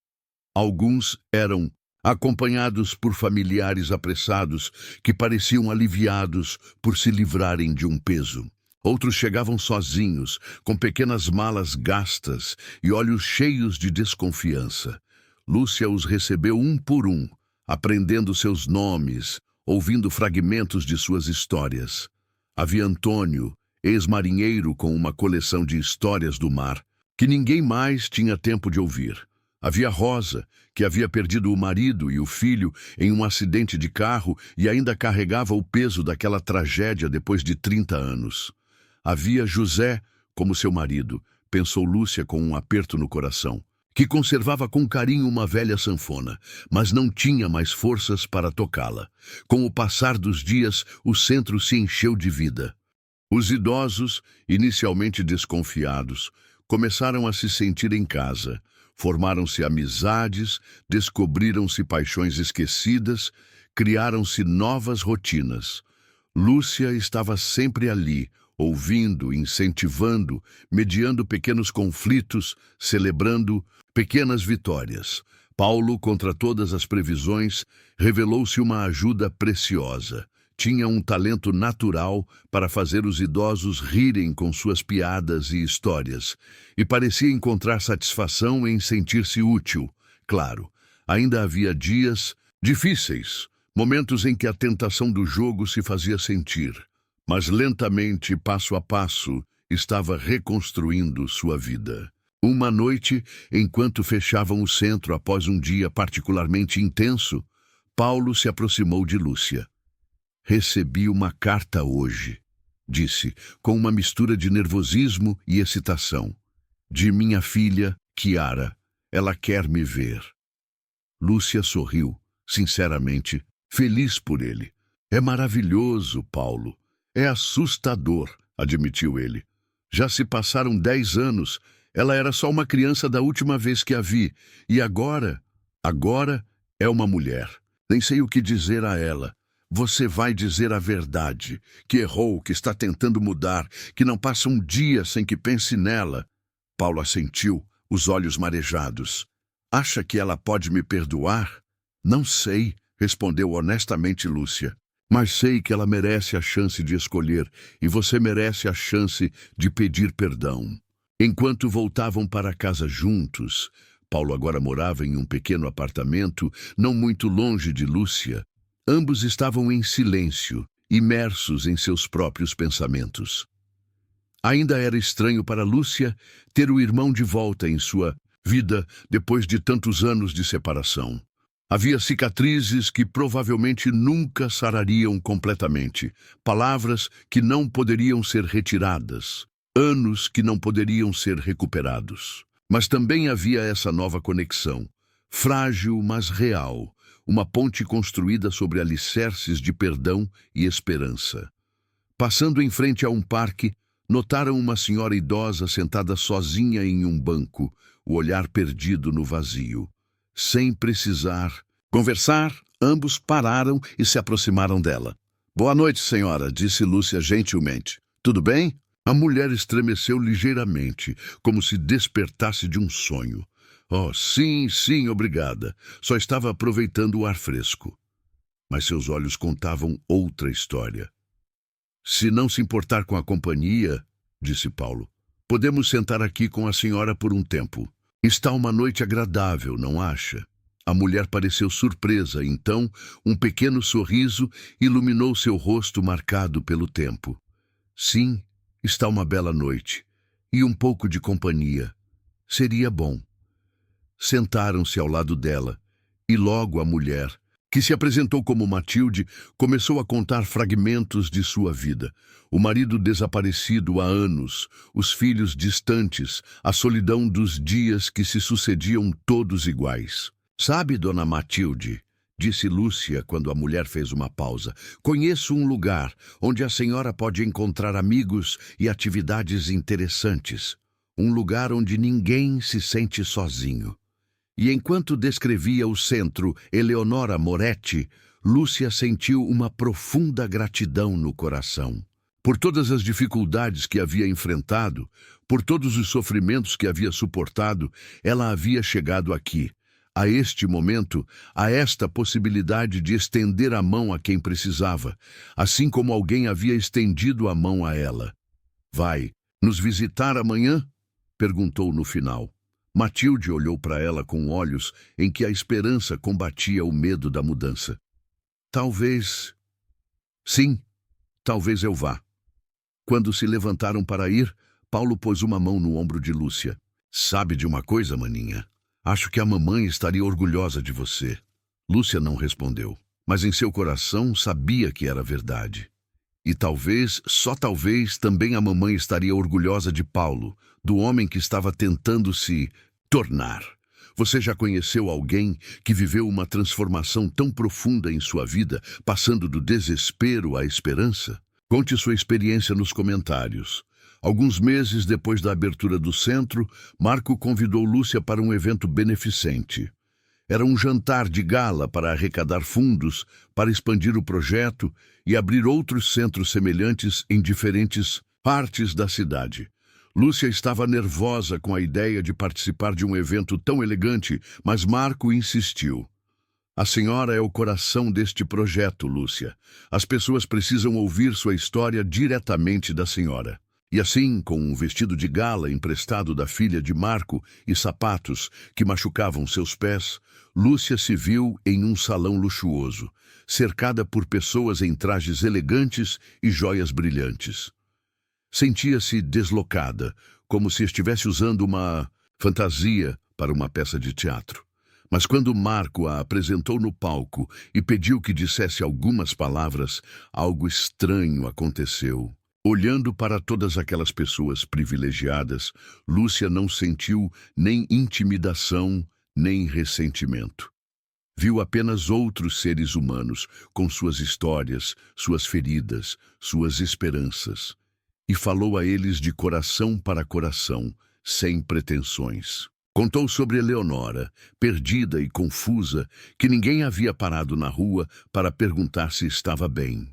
Alguns eram acompanhados por familiares apressados que pareciam aliviados por se livrarem de um peso. Outros chegavam sozinhos, com pequenas malas gastas e olhos cheios de desconfiança. Lúcia os recebeu um por um, aprendendo seus nomes, ouvindo fragmentos de suas histórias. Havia Antônio, ex-marinheiro com uma coleção de histórias do mar, que ninguém mais tinha tempo de ouvir. Havia Rosa, que havia perdido o marido e o filho em um acidente de carro e ainda carregava o peso daquela tragédia depois de 30 anos. Havia José, como seu marido, pensou Lúcia com um aperto no coração, que conservava com carinho uma velha sanfona, mas não tinha mais forças para tocá-la. Com o passar dos dias, o centro se encheu de vida. Os idosos, inicialmente desconfiados, começaram a se sentir em casa. Formaram-se amizades, descobriram-se paixões esquecidas, criaram-se novas rotinas. Lúcia estava sempre ali, ouvindo, incentivando, mediando pequenos conflitos, celebrando pequenas vitórias. Paulo, contra todas as previsões, revelou-se uma ajuda preciosa. Tinha um talento natural para fazer os idosos rirem com suas piadas e histórias, e parecia encontrar satisfação em sentir-se útil. Claro, ainda havia dias difíceis, momentos em que a tentação do jogo se fazia sentir, mas lentamente, passo a passo, estava reconstruindo sua vida. Uma noite, enquanto fechavam o centro após um dia particularmente intenso, Paulo se aproximou de Lúcia. "Recebi uma carta hoje", disse, com uma mistura de nervosismo e excitação. "De minha filha, Chiara. Ela quer me ver." Lúcia sorriu, sinceramente, feliz por ele. "É maravilhoso, Paulo. É assustador", admitiu ele. "Já se passaram 10 anos. Ela era só uma criança da última vez que a vi. E agora é uma mulher. Nem sei o que dizer a ela. Você vai dizer a verdade, que errou, que está tentando mudar, que não passa um dia sem que pense nela." Paulo assentiu, os olhos marejados. "Acha que ela pode me perdoar?" "Não sei", respondeu honestamente Lúcia. "Mas sei que ela merece a chance de escolher, e você merece a chance de pedir perdão." Enquanto voltavam para casa juntos, Paulo agora morava em um pequeno apartamento, não muito longe de Lúcia. Ambos estavam em silêncio, imersos em seus próprios pensamentos. Ainda era estranho para Lúcia ter o irmão de volta em sua vida depois de tantos anos de separação. Havia cicatrizes que provavelmente nunca sarariam completamente, palavras que não poderiam ser retiradas, anos que não poderiam ser recuperados. Mas também havia essa nova conexão, frágil, mas real, uma ponte construída sobre alicerces de perdão e esperança. Passando em frente a um parque, notaram uma senhora idosa sentada sozinha em um banco, o olhar perdido no vazio. Sem precisar conversar, ambos pararam e se aproximaram dela. "Boa noite, senhora", disse Lúcia gentilmente. "Tudo bem?" A mulher estremeceu ligeiramente, como se despertasse de um sonho. "Oh, sim, sim, obrigada. Só estava aproveitando o ar fresco." Mas seus olhos contavam outra história. "Se não se importar com a companhia", disse Paulo, "podemos sentar aqui com a senhora por um tempo. Está uma noite agradável, não acha?" A mulher pareceu surpresa, então um pequeno sorriso iluminou seu rosto marcado pelo tempo. "Sim, está uma bela noite. E um pouco de companhia. Seria bom." Sentaram-se ao lado dela, e logo a mulher, que se apresentou como Matilde, começou a contar fragmentos de sua vida. O marido desaparecido há anos, os filhos distantes, a solidão dos dias que se sucediam todos iguais. "Sabe, dona Matilde", disse Lúcia quando a mulher fez uma pausa, "conheço um lugar onde a senhora pode encontrar amigos e atividades interessantes. Um lugar onde ninguém se sente sozinho." E enquanto descrevia o centro Eleonora Moretti, Lúcia sentiu uma profunda gratidão no coração. Por todas as dificuldades que havia enfrentado, por todos os sofrimentos que havia suportado, ela havia chegado aqui, a este momento, a esta possibilidade de estender a mão a quem precisava, assim como alguém havia estendido a mão a ela. "Vai nos visitar amanhã?" perguntou no final. Matilde olhou para ela com olhos em que a esperança combatia o medo da mudança. "Talvez... Sim, talvez eu vá." Quando se levantaram para ir, Paulo pôs uma mão no ombro de Lúcia. "Sabe de uma coisa, maninha? Acho que a mamãe estaria orgulhosa de você." Lúcia não respondeu, mas em seu coração sabia que era verdade. E talvez, só talvez, também a mamãe estaria orgulhosa de Paulo, do homem que estava tentando se tornar. Você já conheceu alguém que viveu uma transformação tão profunda em sua vida, passando do desespero à esperança? Conte sua experiência nos comentários. Alguns meses depois da abertura do centro, Marco convidou Lúcia para um evento beneficente. Era um jantar de gala para arrecadar fundos, para expandir o projeto e abrir outros centros semelhantes em diferentes partes da cidade. Lúcia estava nervosa com a ideia de participar de um evento tão elegante, mas Marco insistiu. "A senhora é o coração deste projeto, Lúcia. As pessoas precisam ouvir sua história diretamente da senhora." E assim, com um vestido de gala emprestado da filha de Marco e sapatos que machucavam seus pés, Lúcia se viu em um salão luxuoso, cercada por pessoas em trajes elegantes e joias brilhantes. Sentia-se deslocada, como se estivesse usando uma fantasia para uma peça de teatro. Mas quando Marco a apresentou no palco e pediu que dissesse algumas palavras, algo estranho aconteceu. Olhando para todas aquelas pessoas privilegiadas, Lúcia não sentiu nem intimidação, nem ressentimento. Viu apenas outros seres humanos, com suas histórias, suas feridas, suas esperanças. E falou a eles de coração para coração, sem pretensões. Contou sobre Eleonora, perdida e confusa, que ninguém havia parado na rua para perguntar se estava bem.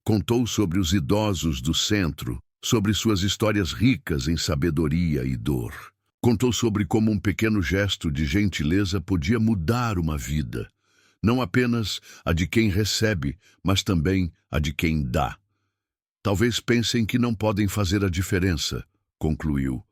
Contou sobre os idosos do centro, sobre suas histórias ricas em sabedoria e dor. Contou sobre como um pequeno gesto de gentileza podia mudar uma vida, não apenas a de quem recebe, mas também a de quem dá. "Talvez pensem que não podem fazer a diferença", concluiu.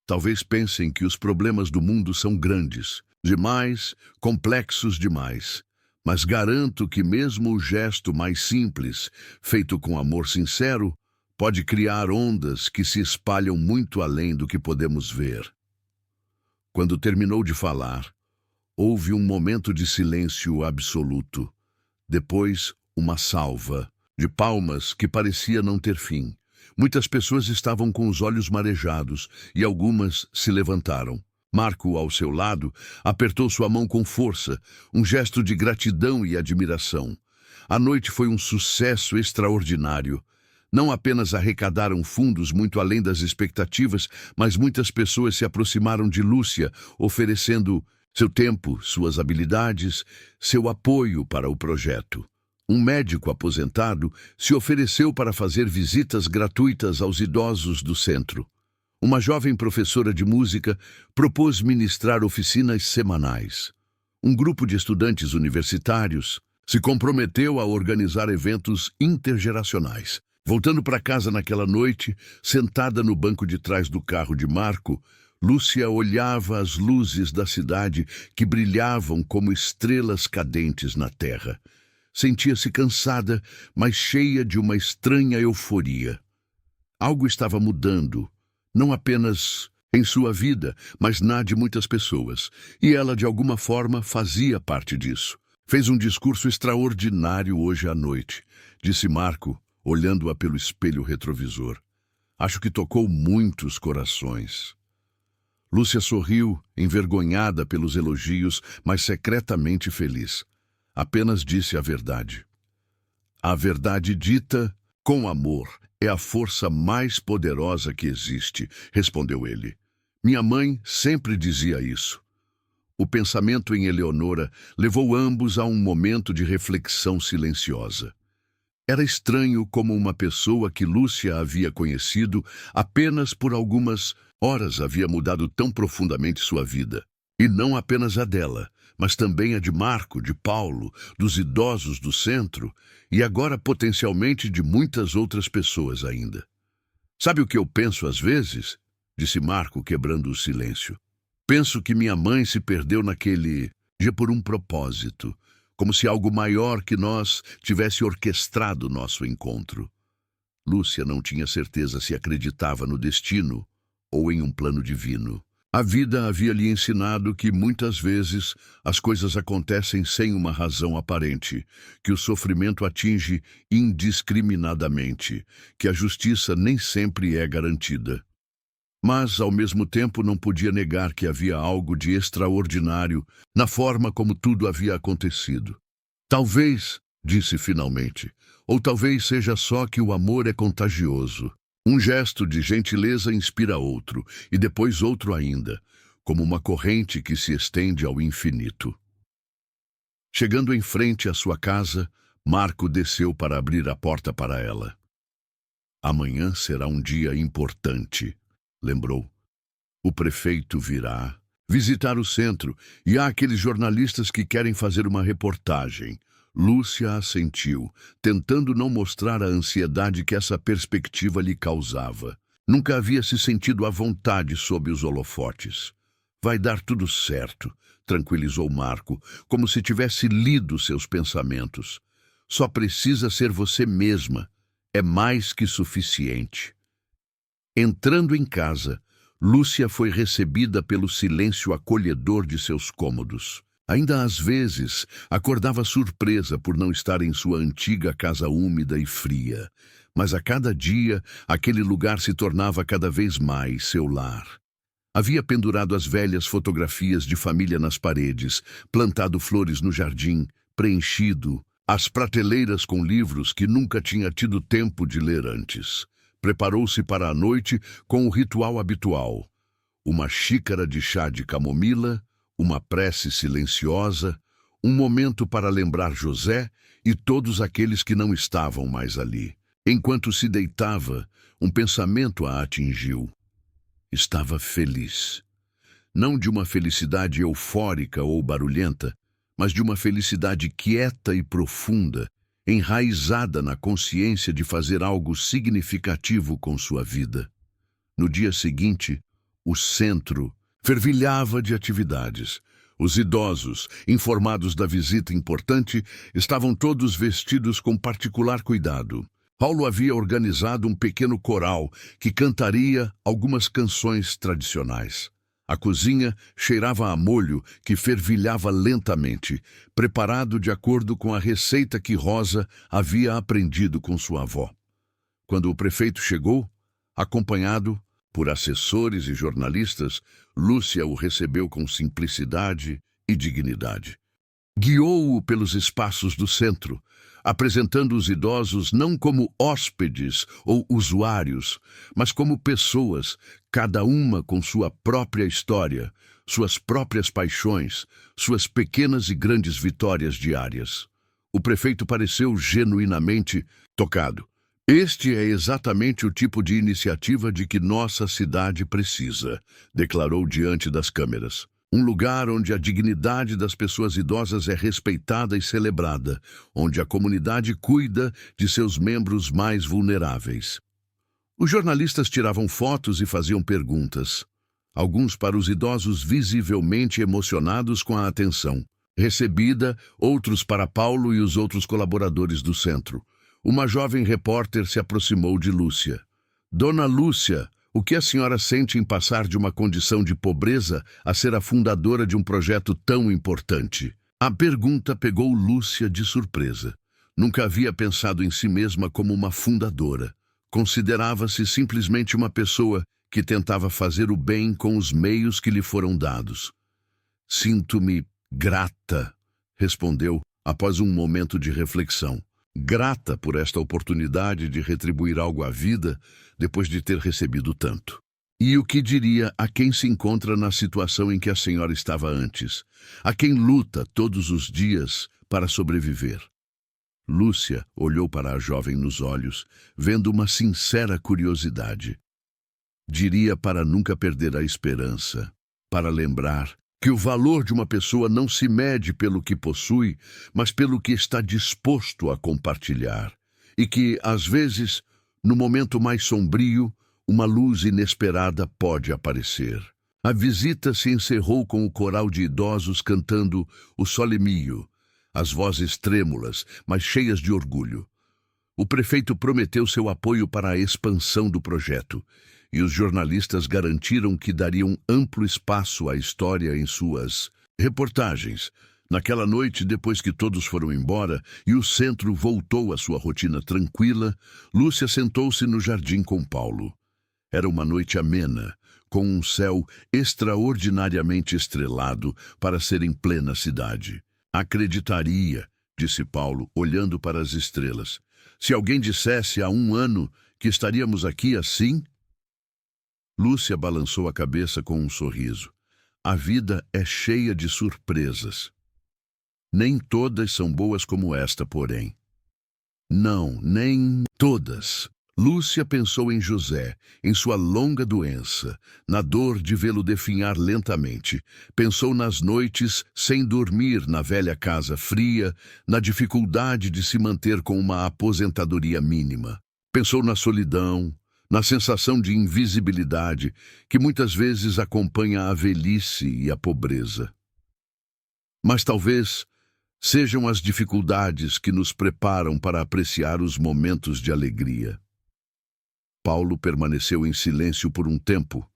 "Talvez pensem que os problemas do mundo são grandes, demais, complexos demais. Mas garanto que mesmo o gesto mais simples, feito com amor sincero, pode criar ondas que se espalham muito além do que podemos ver." Quando terminou de falar, houve um momento de silêncio absoluto. Depois, uma salva de palmas que parecia não ter fim. Muitas pessoas estavam com os olhos marejados e algumas se levantaram. Marco, ao seu lado, apertou sua mão com força, um gesto de gratidão e admiração. A noite foi um sucesso extraordinário. Não apenas arrecadaram fundos muito além das expectativas, mas muitas pessoas se aproximaram de Lúcia, oferecendo seu tempo, suas habilidades, seu apoio para o projeto. Um médico aposentado se ofereceu para fazer visitas gratuitas aos idosos do centro. Uma jovem professora de música propôs ministrar oficinas semanais. Um grupo de estudantes universitários se comprometeu a organizar eventos intergeracionais. Voltando para casa naquela noite, sentada no banco de trás do carro de Marco, Lúcia olhava as luzes da cidade que brilhavam como estrelas cadentes na terra. Sentia-se cansada, mas cheia de uma estranha euforia. Algo estava mudando, não apenas em sua vida, mas na de muitas pessoas, e ela, de alguma forma, fazia parte disso. Fez um discurso extraordinário hoje à noite, disse Marco, olhando-a pelo espelho retrovisor. Acho que tocou muitos corações. Lúcia sorriu, envergonhada pelos elogios, mas secretamente feliz. Apenas disse a verdade. A verdade dita com amor é a força mais poderosa que existe, respondeu ele. Minha mãe sempre dizia isso. O pensamento em Eleonora levou ambos a um momento de reflexão silenciosa. Era estranho como uma pessoa que Lúcia havia conhecido apenas por algumas horas havia mudado tão profundamente sua vida. E não apenas a dela, mas também a de Marco, de Paulo, dos idosos do centro e agora potencialmente de muitas outras pessoas ainda. Sabe o que eu penso às vezes? Disse Marco, quebrando o silêncio. Penso que minha mãe se perdeu naquele dia por um propósito, como se algo maior que nós tivesse orquestrado nosso encontro. Lúcia não tinha certeza se acreditava no destino ou em um plano divino. A vida havia lhe ensinado que muitas vezes as coisas acontecem sem uma razão aparente, que o sofrimento atinge indiscriminadamente, que a justiça nem sempre é garantida. Mas, ao mesmo tempo, não podia negar que havia algo de extraordinário na forma como tudo havia acontecido. Talvez, disse finalmente, ou talvez seja só que o amor é contagioso. Um gesto de gentileza inspira outro, e depois outro ainda, como uma corrente que se estende ao infinito. Chegando em frente à sua casa, Marco desceu para abrir a porta para ela. Amanhã será um dia importante, lembrou. O prefeito virá visitar o centro e há aqueles jornalistas que querem fazer uma reportagem. Lúcia assentiu, tentando não mostrar a ansiedade que essa perspectiva lhe causava. Nunca havia se sentido à vontade sob os holofotes. Vai dar tudo certo, tranquilizou Marco, como se tivesse lido seus pensamentos. Só precisa ser você mesma. É mais que suficiente. Entrando em casa, Lúcia foi recebida pelo silêncio acolhedor de seus cômodos. Ainda às vezes, acordava surpresa por não estar em sua antiga casa úmida e fria. Mas a cada dia, aquele lugar se tornava cada vez mais seu lar. Havia pendurado as velhas fotografias de família nas paredes, plantado flores no jardim, preenchido as prateleiras com livros que nunca tinha tido tempo de ler antes. Preparou-se para a noite com o ritual habitual. Uma xícara de chá de camomila, uma prece silenciosa, um momento para lembrar José e todos aqueles que não estavam mais ali. Enquanto se deitava, um pensamento a atingiu. Estava feliz. Não de uma felicidade eufórica ou barulhenta, mas de uma felicidade quieta e profunda, enraizada na consciência de fazer algo significativo com sua vida. No dia seguinte, o centro fervilhava de atividades. Os idosos, informados da visita importante, estavam todos vestidos com particular cuidado. Paulo havia organizado um pequeno coral que cantaria algumas canções tradicionais. A cozinha cheirava a molho que fervilhava lentamente, preparado de acordo com a receita que Rosa havia aprendido com sua avó. Quando o prefeito chegou, acompanhado por assessores e jornalistas, Lúcia o recebeu com simplicidade e dignidade. Guiou-o pelos espaços do centro, apresentando os idosos não como hóspedes ou usuários, mas como pessoas, cada uma com sua própria história, suas próprias paixões, suas pequenas e grandes vitórias diárias. O prefeito pareceu genuinamente tocado. Este é exatamente o tipo de iniciativa de que nossa cidade precisa, declarou diante das câmeras. Um lugar onde a dignidade das pessoas idosas é respeitada e celebrada, onde a comunidade cuida de seus membros mais vulneráveis. Os jornalistas tiravam fotos e faziam perguntas, alguns para os idosos visivelmente emocionados com a atenção recebida, outros para Paulo e os outros colaboradores do centro. Uma jovem repórter se aproximou de Lúcia. Dona Lúcia, o que a senhora sente em passar de uma condição de pobreza a ser a fundadora de um projeto tão importante? A pergunta pegou Lúcia de surpresa. Nunca havia pensado em si mesma como uma fundadora. Considerava-se simplesmente uma pessoa que tentava fazer o bem com os meios que lhe foram dados. Sinto-me grata, respondeu após um momento de reflexão. Grata por esta oportunidade de retribuir algo à vida depois de ter recebido tanto. E o que diria a quem se encontra na situação em que a senhora estava antes? A quem luta todos os dias para sobreviver? Lúcia olhou para a jovem nos olhos, vendo uma sincera curiosidade. Diria para nunca perder a esperança, para lembrar que o valor de uma pessoa não se mede pelo que possui, mas pelo que está disposto a compartilhar. E que, às vezes, no momento mais sombrio, uma luz inesperada pode aparecer. A visita se encerrou com o coral de idosos cantando o Sole Mio, as vozes trêmulas, mas cheias de orgulho. O prefeito prometeu seu apoio para a expansão do projeto, e os jornalistas garantiram que dariam amplo espaço à história em suas reportagens. Naquela noite, depois que todos foram embora e o centro voltou à sua rotina tranquila, Lúcia sentou-se no jardim com Paulo. Era uma noite amena, com um céu extraordinariamente estrelado para ser em plena cidade. Acreditaria, disse Paulo, olhando para as estrelas, se alguém dissesse há 1 ano que estaríamos aqui assim? Lúcia balançou a cabeça com um sorriso. A vida é cheia de surpresas. Nem todas são boas como esta, porém. Não, nem todas. Lúcia pensou em José, em sua longa doença, na dor de vê-lo definhar lentamente. Pensou nas noites sem dormir na velha casa fria, na dificuldade de se manter com uma aposentadoria mínima. Pensou na solidão, na sensação de invisibilidade que muitas vezes acompanha a velhice e a pobreza. Mas talvez sejam as dificuldades que nos preparam para apreciar os momentos de alegria. Paulo permaneceu em silêncio por um tempo.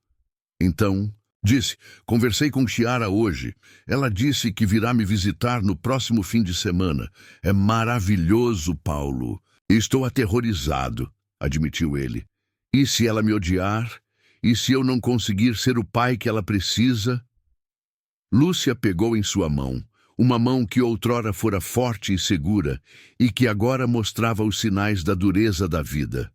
Então, disse, conversei com Chiara hoje. Ela disse que virá me visitar no próximo fim de semana. É maravilhoso, Paulo. Estou aterrorizado, admitiu ele. E se ela me odiar? E se eu não conseguir ser o pai que ela precisa? Lúcia pegou em sua mão, uma mão que outrora fora forte e segura, e que agora mostrava os sinais da dureza da vida.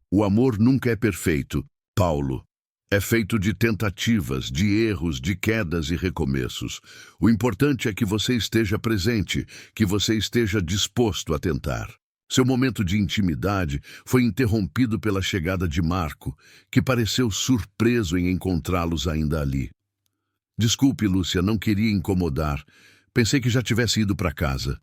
O amor nunca é perfeito, Paulo. É feito de tentativas, de erros, de quedas e recomeços. O importante é que você esteja presente, que você esteja disposto a tentar. Seu momento de intimidade foi interrompido pela chegada de Marco, que pareceu surpreso em encontrá-los ainda ali. Desculpe, Lúcia, não queria incomodar. Pensei que já tivesse ido para casa.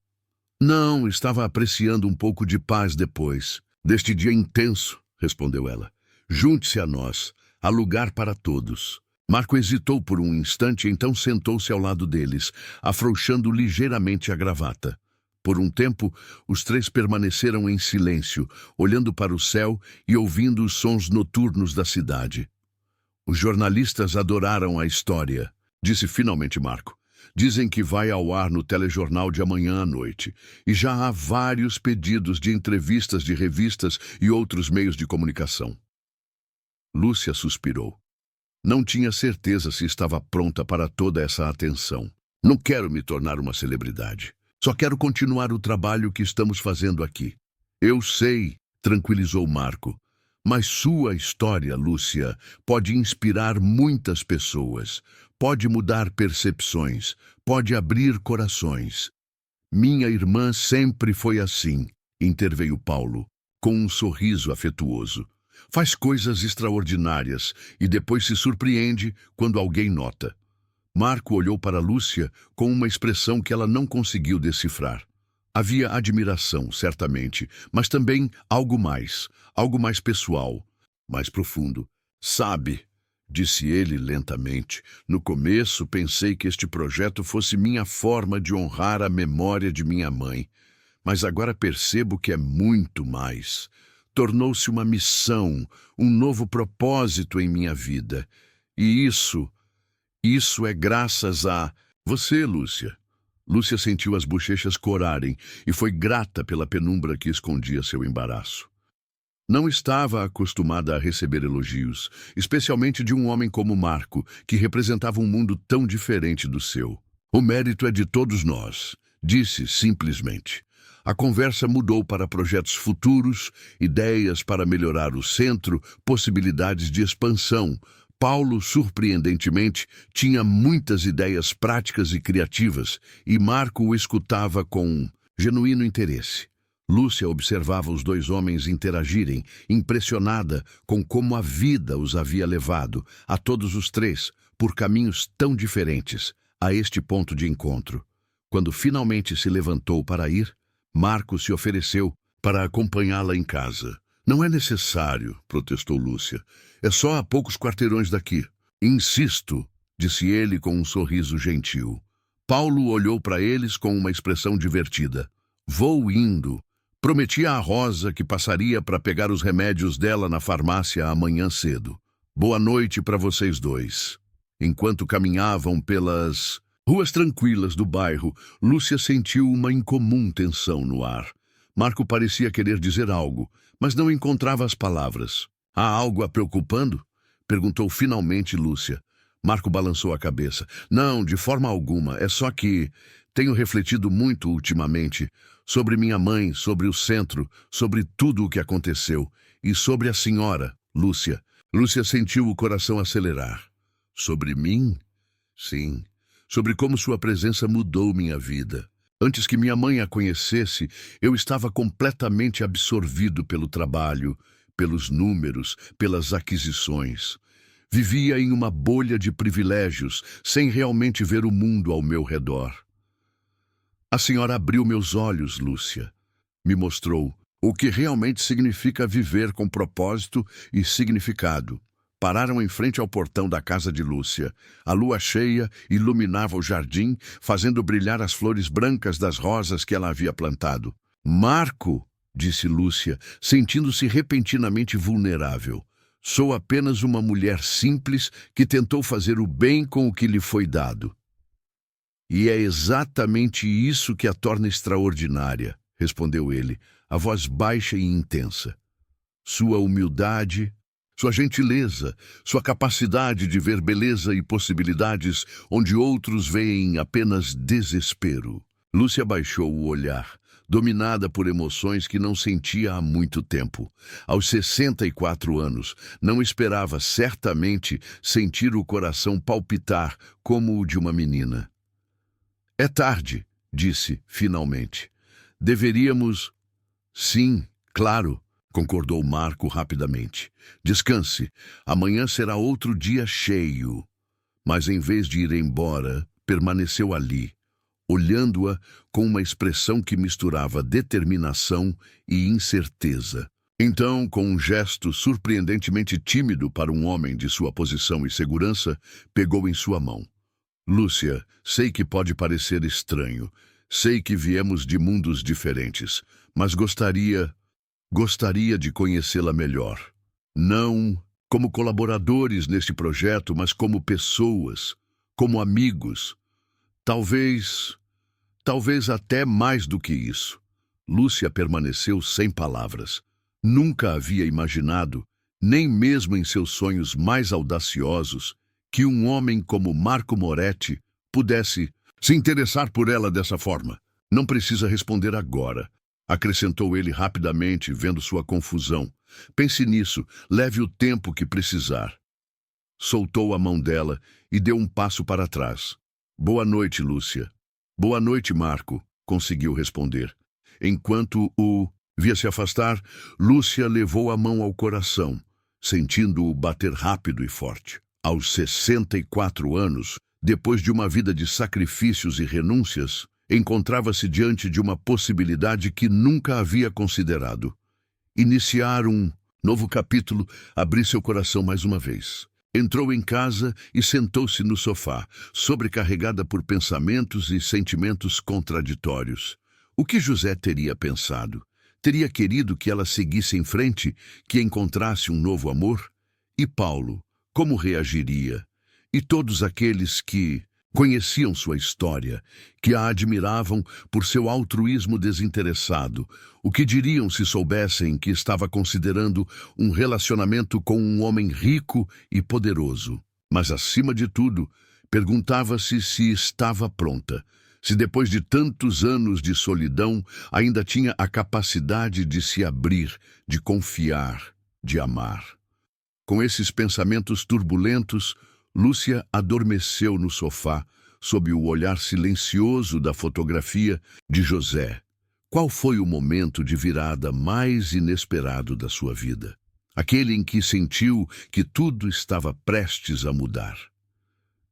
Não, estava apreciando um pouco de paz depois deste dia intenso, respondeu ela. Junte-se a nós. Há lugar para todos. Marco hesitou por um instante, então sentou-se ao lado deles, afrouxando ligeiramente a gravata. Por um tempo, os três permaneceram em silêncio, olhando para o céu e ouvindo os sons noturnos da cidade. Os jornalistas adoraram a história, disse finalmente Marco. Dizem que vai ao ar no telejornal de amanhã à noite. E já há vários pedidos de entrevistas de revistas e outros meios de comunicação. Lúcia suspirou. Não tinha certeza se estava pronta para toda essa atenção. Não quero me tornar uma celebridade. Só quero continuar o trabalho que estamos fazendo aqui. Eu sei, tranquilizou Marco. Mas sua história, Lúcia, pode inspirar muitas pessoas. Pode mudar percepções. Pode abrir corações. Minha irmã sempre foi assim, interveio Paulo, com um sorriso afetuoso. Faz coisas extraordinárias e depois se surpreende quando alguém nota. Marco olhou para Lúcia com uma expressão que ela não conseguiu decifrar. Havia admiração, certamente, mas também algo mais pessoal, mais profundo. Sabe, disse ele lentamente, no começo pensei que este projeto fosse minha forma de honrar a memória de minha mãe, mas agora percebo que é muito mais. Tornou-se uma missão, um novo propósito em minha vida. E isso é graças a você, Lúcia. Lúcia sentiu as bochechas corarem e foi grata pela penumbra que escondia seu embaraço. Não estava acostumada a receber elogios, especialmente de um homem como Marco, que representava um mundo tão diferente do seu. O mérito é de todos nós, disse simplesmente. A conversa mudou para projetos futuros, ideias para melhorar o centro, possibilidades de expansão. Paulo, surpreendentemente, tinha muitas ideias práticas e criativas, e Marco o escutava com genuíno interesse. Lúcia observava os dois homens interagirem, impressionada com como a vida os havia levado, a todos os três, por caminhos tão diferentes, a este ponto de encontro. Quando finalmente se levantou para ir, Marco se ofereceu para acompanhá-la em casa. Não é necessário, protestou Lúcia. É só a poucos quarteirões daqui. Insisto, disse ele com um sorriso gentil. Paulo olhou para eles com uma expressão divertida. Vou indo. Prometi à Rosa que passaria para pegar os remédios dela na farmácia amanhã cedo. Boa noite para vocês dois. Enquanto caminhavam pelas ruas tranquilas do bairro, Lúcia sentiu uma incomum tensão no ar. Marco parecia querer dizer algo, mas não encontrava as palavras. Há algo a preocupando? Perguntou finalmente Lúcia. Marco balançou a cabeça. Não, de forma alguma. É só que tenho refletido muito ultimamente sobre minha mãe, sobre o centro, sobre tudo o que aconteceu e sobre a senhora, Lúcia. Lúcia sentiu o coração acelerar. Sobre mim? Sim. Sobre como sua presença mudou minha vida. Antes que minha mãe a conhecesse, eu estava completamente absorvido pelo trabalho, pelos números, pelas aquisições. Vivia em uma bolha de privilégios, sem realmente ver o mundo ao meu redor. A senhora abriu meus olhos, Lúcia. Me mostrou o que realmente significa viver com propósito e significado. Pararam em frente ao portão da casa de Lúcia. A lua cheia iluminava o jardim, fazendo brilhar as flores brancas das rosas que ela havia plantado. Marco, disse Lúcia, sentindo-se repentinamente vulnerável. Sou apenas uma mulher simples que tentou fazer o bem com o que lhe foi dado. E é exatamente isso que a torna extraordinária, respondeu ele, a voz baixa e intensa. Sua humildade, sua gentileza, sua capacidade de ver beleza e possibilidades onde outros veem apenas desespero. Lúcia baixou o olhar, dominada por emoções que não sentia há muito tempo. Aos 64 anos, não esperava certamente sentir o coração palpitar como o de uma menina. É tarde, disse, finalmente. Deveríamos... Sim, claro, concordou Marco rapidamente. Descanse, amanhã será outro dia cheio. Mas em vez de ir embora, permaneceu ali, olhando-a com uma expressão que misturava determinação e incerteza. Então, com um gesto surpreendentemente tímido para um homem de sua posição e segurança, pegou em sua mão. Lúcia, sei que pode parecer estranho, sei que viemos de mundos diferentes, mas gostaria de conhecê-la melhor. Não como colaboradores neste projeto, mas como pessoas, como amigos. Talvez, talvez até mais do que isso. Lúcia permaneceu sem palavras. Nunca havia imaginado, nem mesmo em seus sonhos mais audaciosos, que um homem como Marco Moretti pudesse se interessar por ela dessa forma. Não precisa responder agora, acrescentou ele rapidamente, vendo sua confusão. Pense nisso, leve o tempo que precisar. Soltou a mão dela e deu um passo para trás. Boa noite, Lúcia. Boa noite, Marco, conseguiu responder. Enquanto o via se afastar, Lúcia levou a mão ao coração, sentindo-o bater rápido e forte. Aos 64 anos, depois de uma vida de sacrifícios e renúncias, encontrava-se diante de uma possibilidade que nunca havia considerado. Iniciar um novo capítulo, abrir seu coração mais uma vez. Entrou em casa e sentou-se no sofá, sobrecarregada por pensamentos e sentimentos contraditórios. O que José teria pensado? Teria querido que ela seguisse em frente, que encontrasse um novo amor? E Paulo, como reagiria? E todos aqueles que conheciam sua história, que a admiravam por seu altruísmo desinteressado, o que diriam se soubessem que estava considerando um relacionamento com um homem rico e poderoso? Mas, acima de tudo, perguntava-se se estava pronta, se depois de tantos anos de solidão ainda tinha a capacidade de se abrir, de confiar, de amar. Com esses pensamentos turbulentos, Lúcia adormeceu no sofá, sob o olhar silencioso da fotografia de José. Qual foi o momento de virada mais inesperado da sua vida? Aquele em que sentiu que tudo estava prestes a mudar.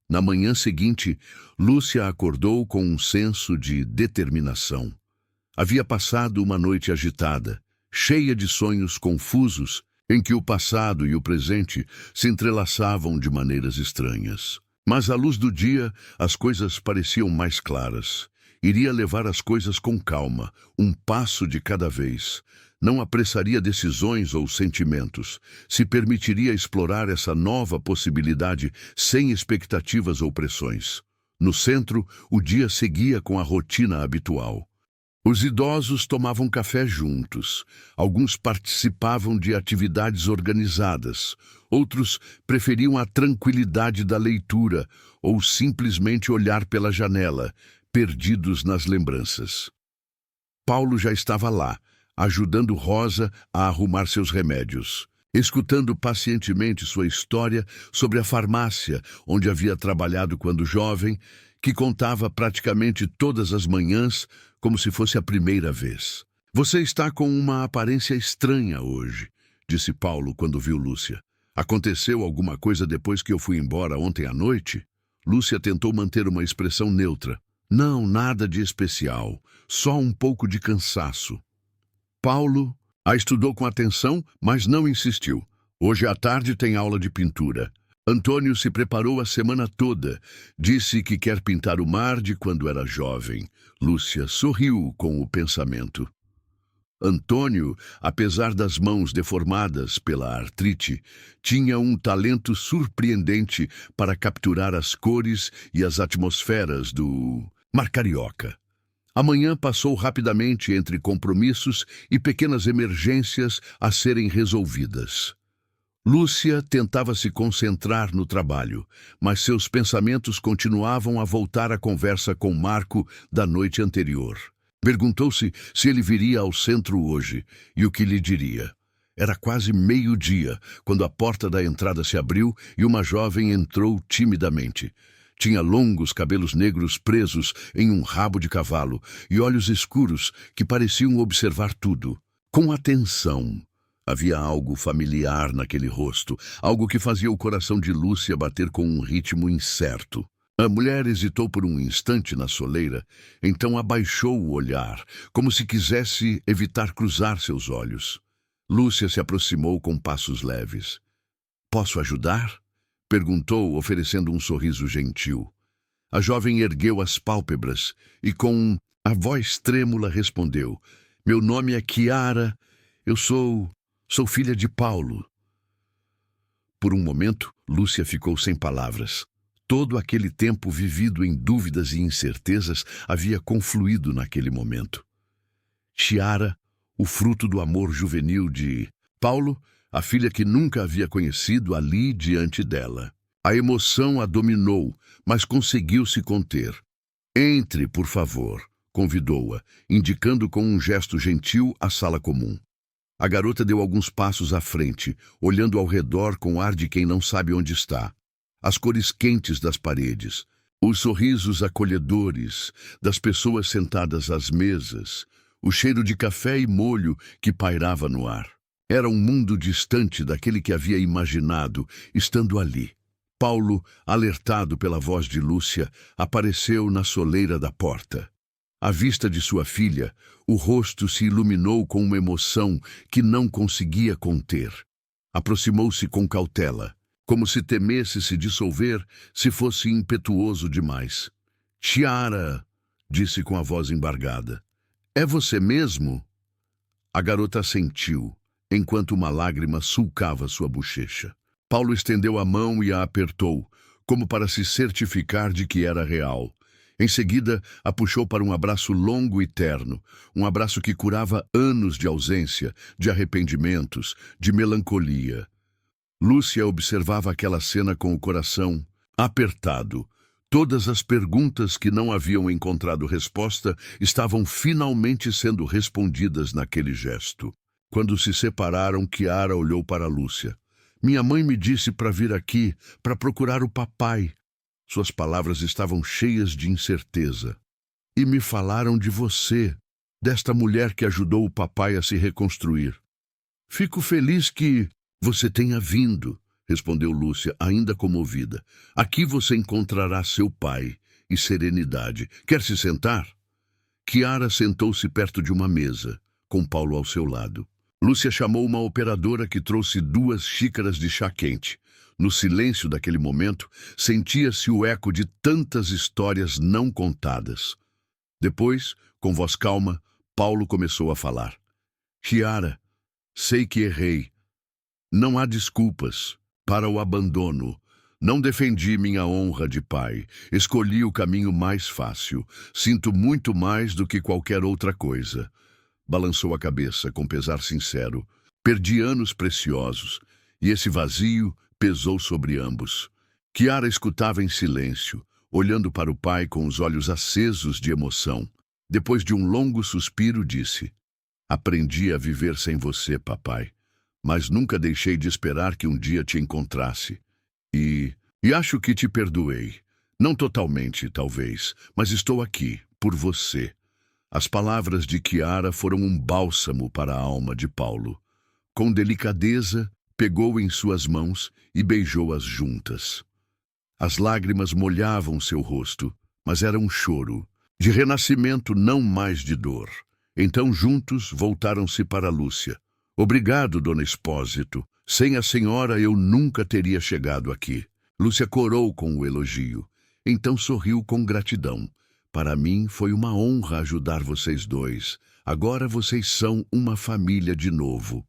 Na manhã seguinte, Lúcia acordou com um senso de determinação. Havia passado uma noite agitada, cheia de sonhos confusos, em que o passado e o presente se entrelaçavam de maneiras estranhas. Mas à luz do dia, as coisas pareciam mais claras. Iria levar as coisas com calma, um passo de cada vez. Não apressaria decisões ou sentimentos. Se permitiria explorar essa nova possibilidade sem expectativas ou pressões. No centro, o dia seguia com a rotina habitual. Os idosos tomavam café juntos. Alguns participavam de atividades organizadas. Outros preferiam a tranquilidade da leitura ou simplesmente olhar pela janela, perdidos nas lembranças. Paulo já estava lá, ajudando Rosa a arrumar seus remédios, escutando pacientemente sua história sobre a farmácia onde havia trabalhado quando jovem, que contava praticamente todas as manhãs como se fosse a primeira vez. Você está com uma aparência estranha hoje, disse Paulo quando viu Lúcia. Aconteceu alguma coisa depois que eu fui embora ontem à noite? Lúcia tentou manter uma expressão neutra. Não, nada de especial, só um pouco de cansaço. Paulo a estudou com atenção, mas não insistiu. Hoje à tarde tem aula de pintura. Antônio se preparou a semana toda. Disse que quer pintar o mar de quando era jovem. Lúcia sorriu com o pensamento. Antônio, apesar das mãos deformadas pela artrite, tinha um talento surpreendente para capturar as cores e as atmosferas do mar carioca. A manhã passou rapidamente entre compromissos e pequenas emergências a serem resolvidas. Lúcia tentava se concentrar no trabalho, mas seus pensamentos continuavam a voltar à conversa com Marco da noite anterior. Perguntou-se se ele viria ao centro hoje e o que lhe diria. Era quase meio-dia quando a porta da entrada se abriu e uma jovem entrou timidamente. Tinha longos cabelos negros presos em um rabo de cavalo e olhos escuros que pareciam observar tudo. Com atenção. Havia algo familiar naquele rosto, algo que fazia o coração de Lúcia bater com um ritmo incerto. A mulher hesitou por um instante na soleira, então abaixou o olhar, como se quisesse evitar cruzar seus olhos. Lúcia se aproximou com passos leves. "Posso ajudar?" perguntou, oferecendo um sorriso gentil. A jovem ergueu as pálpebras e, com a voz trêmula, respondeu: "Meu nome é Chiara. Eu sou filha de Paulo." Por um momento, Lúcia ficou sem palavras. Todo aquele tempo vivido em dúvidas e incertezas havia confluído naquele momento. Chiara, o fruto do amor juvenil de Paulo, a filha que nunca havia conhecido, ali diante dela. A emoção a dominou, mas conseguiu se conter. "Entre, por favor", convidou-a, indicando com um gesto gentil a sala comum. A garota deu alguns passos à frente, olhando ao redor com ar de quem não sabe onde está. As cores quentes das paredes, os sorrisos acolhedores das pessoas sentadas às mesas, o cheiro de café e molho que pairava no ar. Era um mundo distante daquele que havia imaginado, estando ali. Paulo, alertado pela voz de Lúcia, apareceu na soleira da porta. À vista de sua filha, o rosto se iluminou com uma emoção que não conseguia conter. Aproximou-se com cautela, como se temesse se dissolver se fosse impetuoso demais. "Chiara", disse com a voz embargada. "É você mesmo?" A garota assentiu, enquanto uma lágrima sulcava sua bochecha. Paulo estendeu a mão e a apertou, como para se certificar de que era real. Em seguida, a puxou para um abraço longo e terno, um abraço que curava anos de ausência, de arrependimentos, de melancolia. Lúcia observava aquela cena com o coração apertado. Todas as perguntas que não haviam encontrado resposta estavam finalmente sendo respondidas naquele gesto. Quando se separaram, Chiara olhou para Lúcia. "Minha mãe me disse para vir aqui, para procurar o papai." Suas palavras estavam cheias de incerteza. "E me falaram de você, desta mulher que ajudou o papai a se reconstruir." "Fico feliz que você tenha vindo", respondeu Lúcia, ainda comovida. "Aqui você encontrará seu pai e serenidade. Quer se sentar?" Chiara sentou-se perto de uma mesa, com Paulo ao seu lado. Lúcia chamou uma operadora que trouxe 2 xícaras de chá quente. No silêncio daquele momento, sentia-se o eco de tantas histórias não contadas. Depois, com voz calma, Paulo começou a falar. "Chiara, sei que errei. Não há desculpas para o abandono. Não defendi minha honra de pai. Escolhi o caminho mais fácil. Sinto muito mais do que qualquer outra coisa." Balançou a cabeça com pesar sincero. "Perdi anos preciosos, e esse vazio pesou sobre ambos." Chiara escutava em silêncio, olhando para o pai com os olhos acesos de emoção. Depois de um longo suspiro, disse: "Aprendi a viver sem você, papai, mas nunca deixei de esperar que um dia te encontrasse. E acho que te perdoei. Não totalmente, talvez, mas estou aqui, por você." As palavras de Chiara foram um bálsamo para a alma de Paulo. Com delicadeza, pegou em suas mãos e beijou-as juntas. As lágrimas molhavam seu rosto, mas era um choro, de renascimento, não mais de dor. Então, juntos, voltaram-se para Lúcia. "Obrigado, dona Expósito. Sem a senhora eu nunca teria chegado aqui." Lúcia corou com o elogio. Então sorriu com gratidão. "Para mim foi uma honra ajudar vocês dois. Agora vocês são uma família de novo."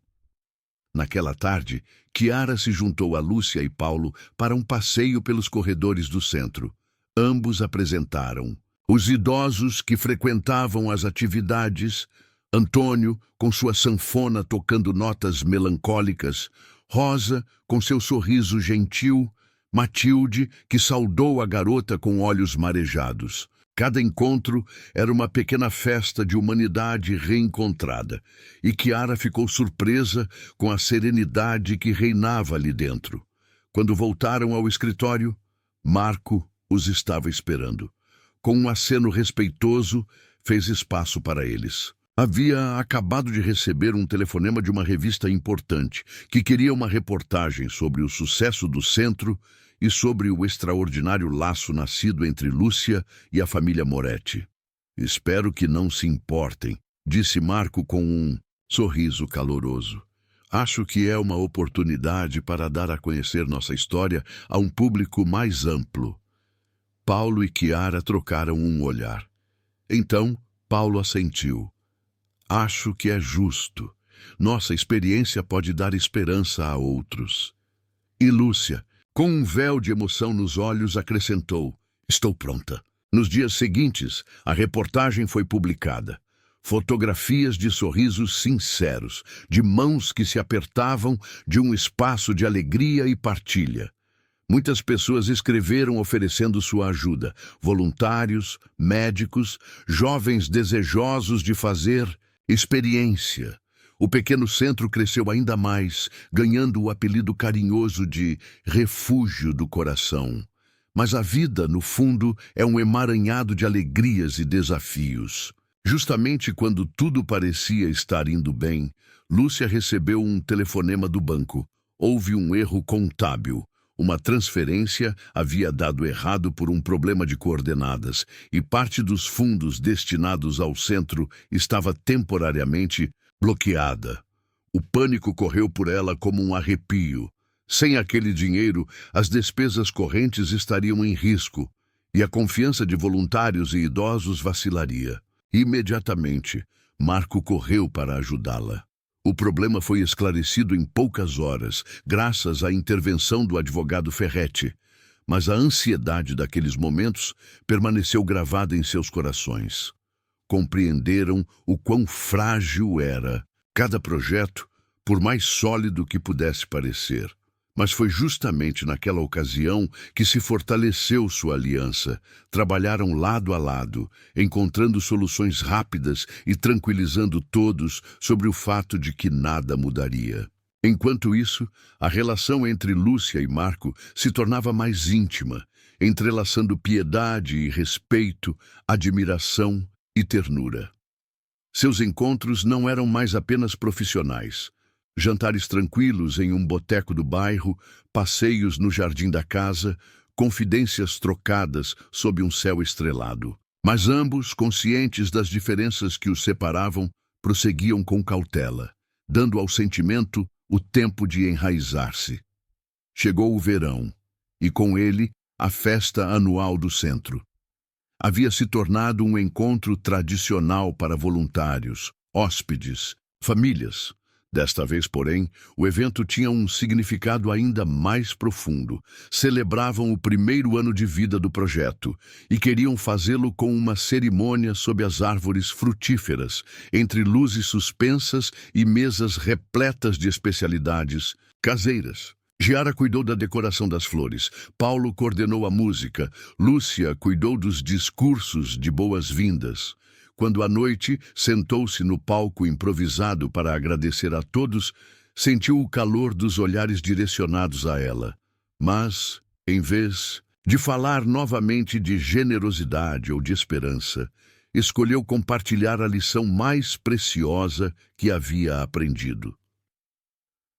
Naquela tarde, Chiara se juntou a Lúcia e Paulo para um passeio pelos corredores do centro. Ambos apresentaram os idosos que frequentavam as atividades, Antônio com sua sanfona tocando notas melancólicas, Rosa com seu sorriso gentil, Matilde que saudou a garota com olhos marejados. Cada encontro era uma pequena festa de humanidade reencontrada, e Chiara ficou surpresa com a serenidade que reinava ali dentro. Quando voltaram ao escritório, Marco os estava esperando. Com um aceno respeitoso, fez espaço para eles. Havia acabado de receber um telefonema de uma revista importante, que queria uma reportagem sobre o sucesso do centro e sobre o extraordinário laço nascido entre Lúcia e a família Moretti. "Espero que não se importem", disse Marco com um sorriso caloroso. "Acho que é uma oportunidade para dar a conhecer nossa história a um público mais amplo." Paulo e Chiara trocaram um olhar. Então, Paulo assentiu. "Acho que é justo. Nossa experiência pode dar esperança a outros." "E Lúcia, Com um véu de emoção nos olhos, acrescentou: "Estou pronta." Nos dias seguintes, a reportagem foi publicada. Fotografias de sorrisos sinceros, de mãos que se apertavam, de um espaço de alegria e partilha. Muitas pessoas escreveram oferecendo sua ajuda: voluntários, médicos, jovens desejosos de fazer experiência. O pequeno centro cresceu ainda mais, ganhando o apelido carinhoso de Refúgio do Coração. Mas a vida, no fundo, é um emaranhado de alegrias e desafios. Justamente quando tudo parecia estar indo bem, Lúcia recebeu um telefonema do banco. Houve um erro contábil. Uma transferência havia dado errado por um problema de coordenadas e parte dos fundos destinados ao centro estava temporariamente bloqueada. O pânico correu por ela como um arrepio. Sem aquele dinheiro, as despesas correntes estariam em risco e a confiança de voluntários e idosos vacilaria. Imediatamente, Marco correu para ajudá-la. O problema foi esclarecido em poucas horas, graças à intervenção do advogado Ferretti, mas a ansiedade daqueles momentos permaneceu gravada em seus corações. Compreenderam o quão frágil era cada projeto, por mais sólido que pudesse parecer. Mas foi justamente naquela ocasião que se fortaleceu sua aliança. Trabalharam lado a lado, encontrando soluções rápidas e tranquilizando todos sobre o fato de que nada mudaria. Enquanto isso, a relação entre Lúcia e Marco se tornava mais íntima, entrelaçando piedade e respeito, admiração e ternura. Seus encontros não eram mais apenas profissionais. Jantares tranquilos em um boteco do bairro, passeios no jardim da casa, confidências trocadas sob um céu estrelado. Mas ambos, conscientes das diferenças que os separavam, prosseguiam com cautela, dando ao sentimento o tempo de enraizar-se. Chegou o verão, e com ele a festa anual do centro. Havia se tornado um encontro tradicional para voluntários, hóspedes, famílias. Desta vez, porém, o evento tinha um significado ainda mais profundo. Celebravam o primeiro ano de vida do projeto e queriam fazê-lo com uma cerimônia sob as árvores frutíferas, entre luzes suspensas e mesas repletas de especialidades caseiras. Giara cuidou da decoração das flores, Paulo coordenou a música, Lúcia cuidou dos discursos de boas-vindas. Quando à noite sentou-se no palco improvisado para agradecer a todos, sentiu o calor dos olhares direcionados a ela. Mas, em vez de falar novamente de generosidade ou de esperança, escolheu compartilhar a lição mais preciosa que havia aprendido.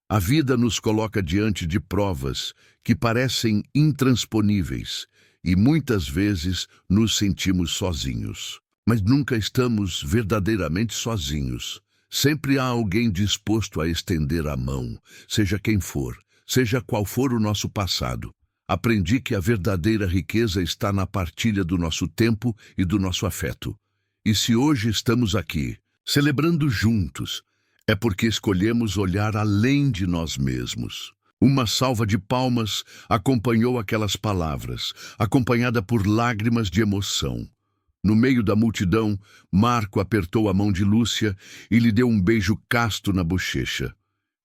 A vida nos coloca diante de provas que parecem intransponíveis e muitas vezes nos sentimos sozinhos. Mas nunca estamos verdadeiramente sozinhos. Sempre há alguém disposto a estender a mão, seja quem for, seja qual for o nosso passado. Aprendi que a verdadeira riqueza está na partilha do nosso tempo e do nosso afeto. E se hoje estamos aqui, celebrando juntos, é porque escolhemos olhar além de nós mesmos. Uma salva de palmas acompanhou aquelas palavras, acompanhada por lágrimas de emoção. No meio da multidão, Marco apertou a mão de Lúcia e lhe deu um beijo casto na bochecha.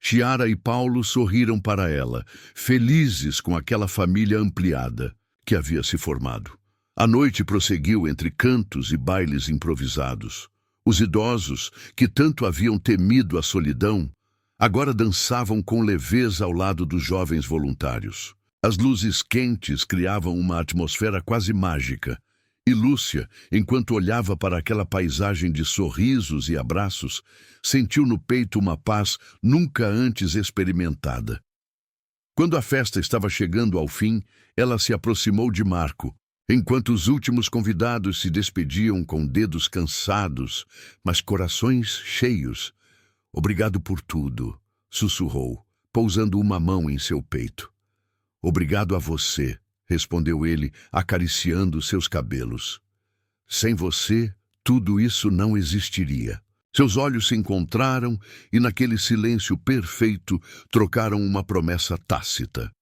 Chiara e Paulo sorriram para ela, felizes com aquela família ampliada que havia se formado. A noite prosseguiu entre cantos e bailes improvisados. Os idosos, que tanto haviam temido a solidão, agora dançavam com leveza ao lado dos jovens voluntários. As luzes quentes criavam uma atmosfera quase mágica. E Lúcia, enquanto olhava para aquela paisagem de sorrisos e abraços, sentiu no peito uma paz nunca antes experimentada. Quando a festa estava chegando ao fim, ela se aproximou de Marco, enquanto os últimos convidados se despediam com dedos cansados, mas corações cheios. "Obrigado por tudo", sussurrou, pousando uma mão em seu peito. "Obrigado a você", respondeu ele, acariciando seus cabelos. "Sem você, tudo isso não existiria." Seus olhos se encontraram e, naquele silêncio perfeito, trocaram uma promessa tácita.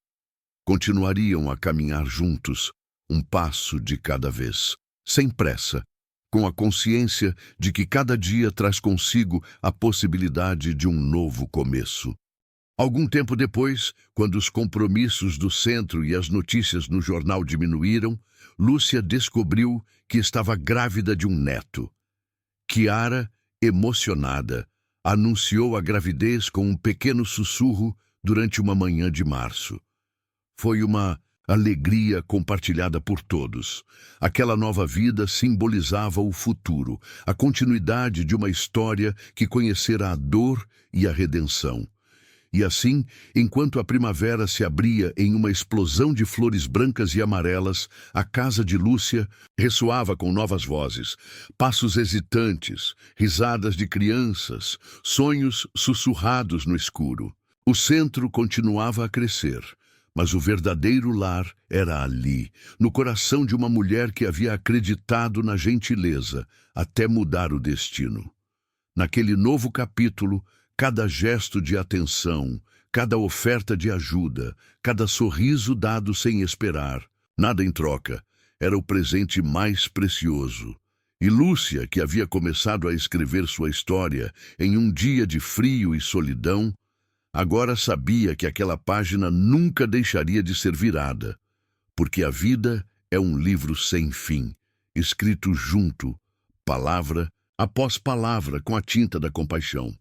continuariam a caminhar juntos, um passo de cada vez, sem pressa, com a consciência de que cada dia traz consigo a possibilidade de um novo começo. Algum tempo depois, quando os compromissos do centro e as notícias no jornal diminuíram, Lúcia descobriu que estava grávida de um neto. Chiara, emocionada, anunciou a gravidez com um pequeno sussurro durante uma manhã de março. Foi uma alegria compartilhada por todos. Aquela nova vida simbolizava o futuro, a continuidade de uma história que conhecera a dor e a redenção. E assim, enquanto a primavera se abria em uma explosão de flores brancas e amarelas, a casa de Lúcia ressoava com novas vozes, passos hesitantes, risadas de crianças, sonhos sussurrados no escuro. O centro continuava a crescer, mas o verdadeiro lar era ali, no coração de uma mulher que havia acreditado na gentileza até mudar o destino. Naquele novo capítulo, cada gesto de atenção, cada oferta de ajuda, cada sorriso dado sem esperar, nada em troca, era o presente mais precioso. E Lúcia, que havia começado a escrever sua história em um dia de frio e solidão, agora sabia que aquela página nunca deixaria de ser virada, porque a vida é um livro sem fim, escrito junto, palavra após palavra, com a tinta da compaixão.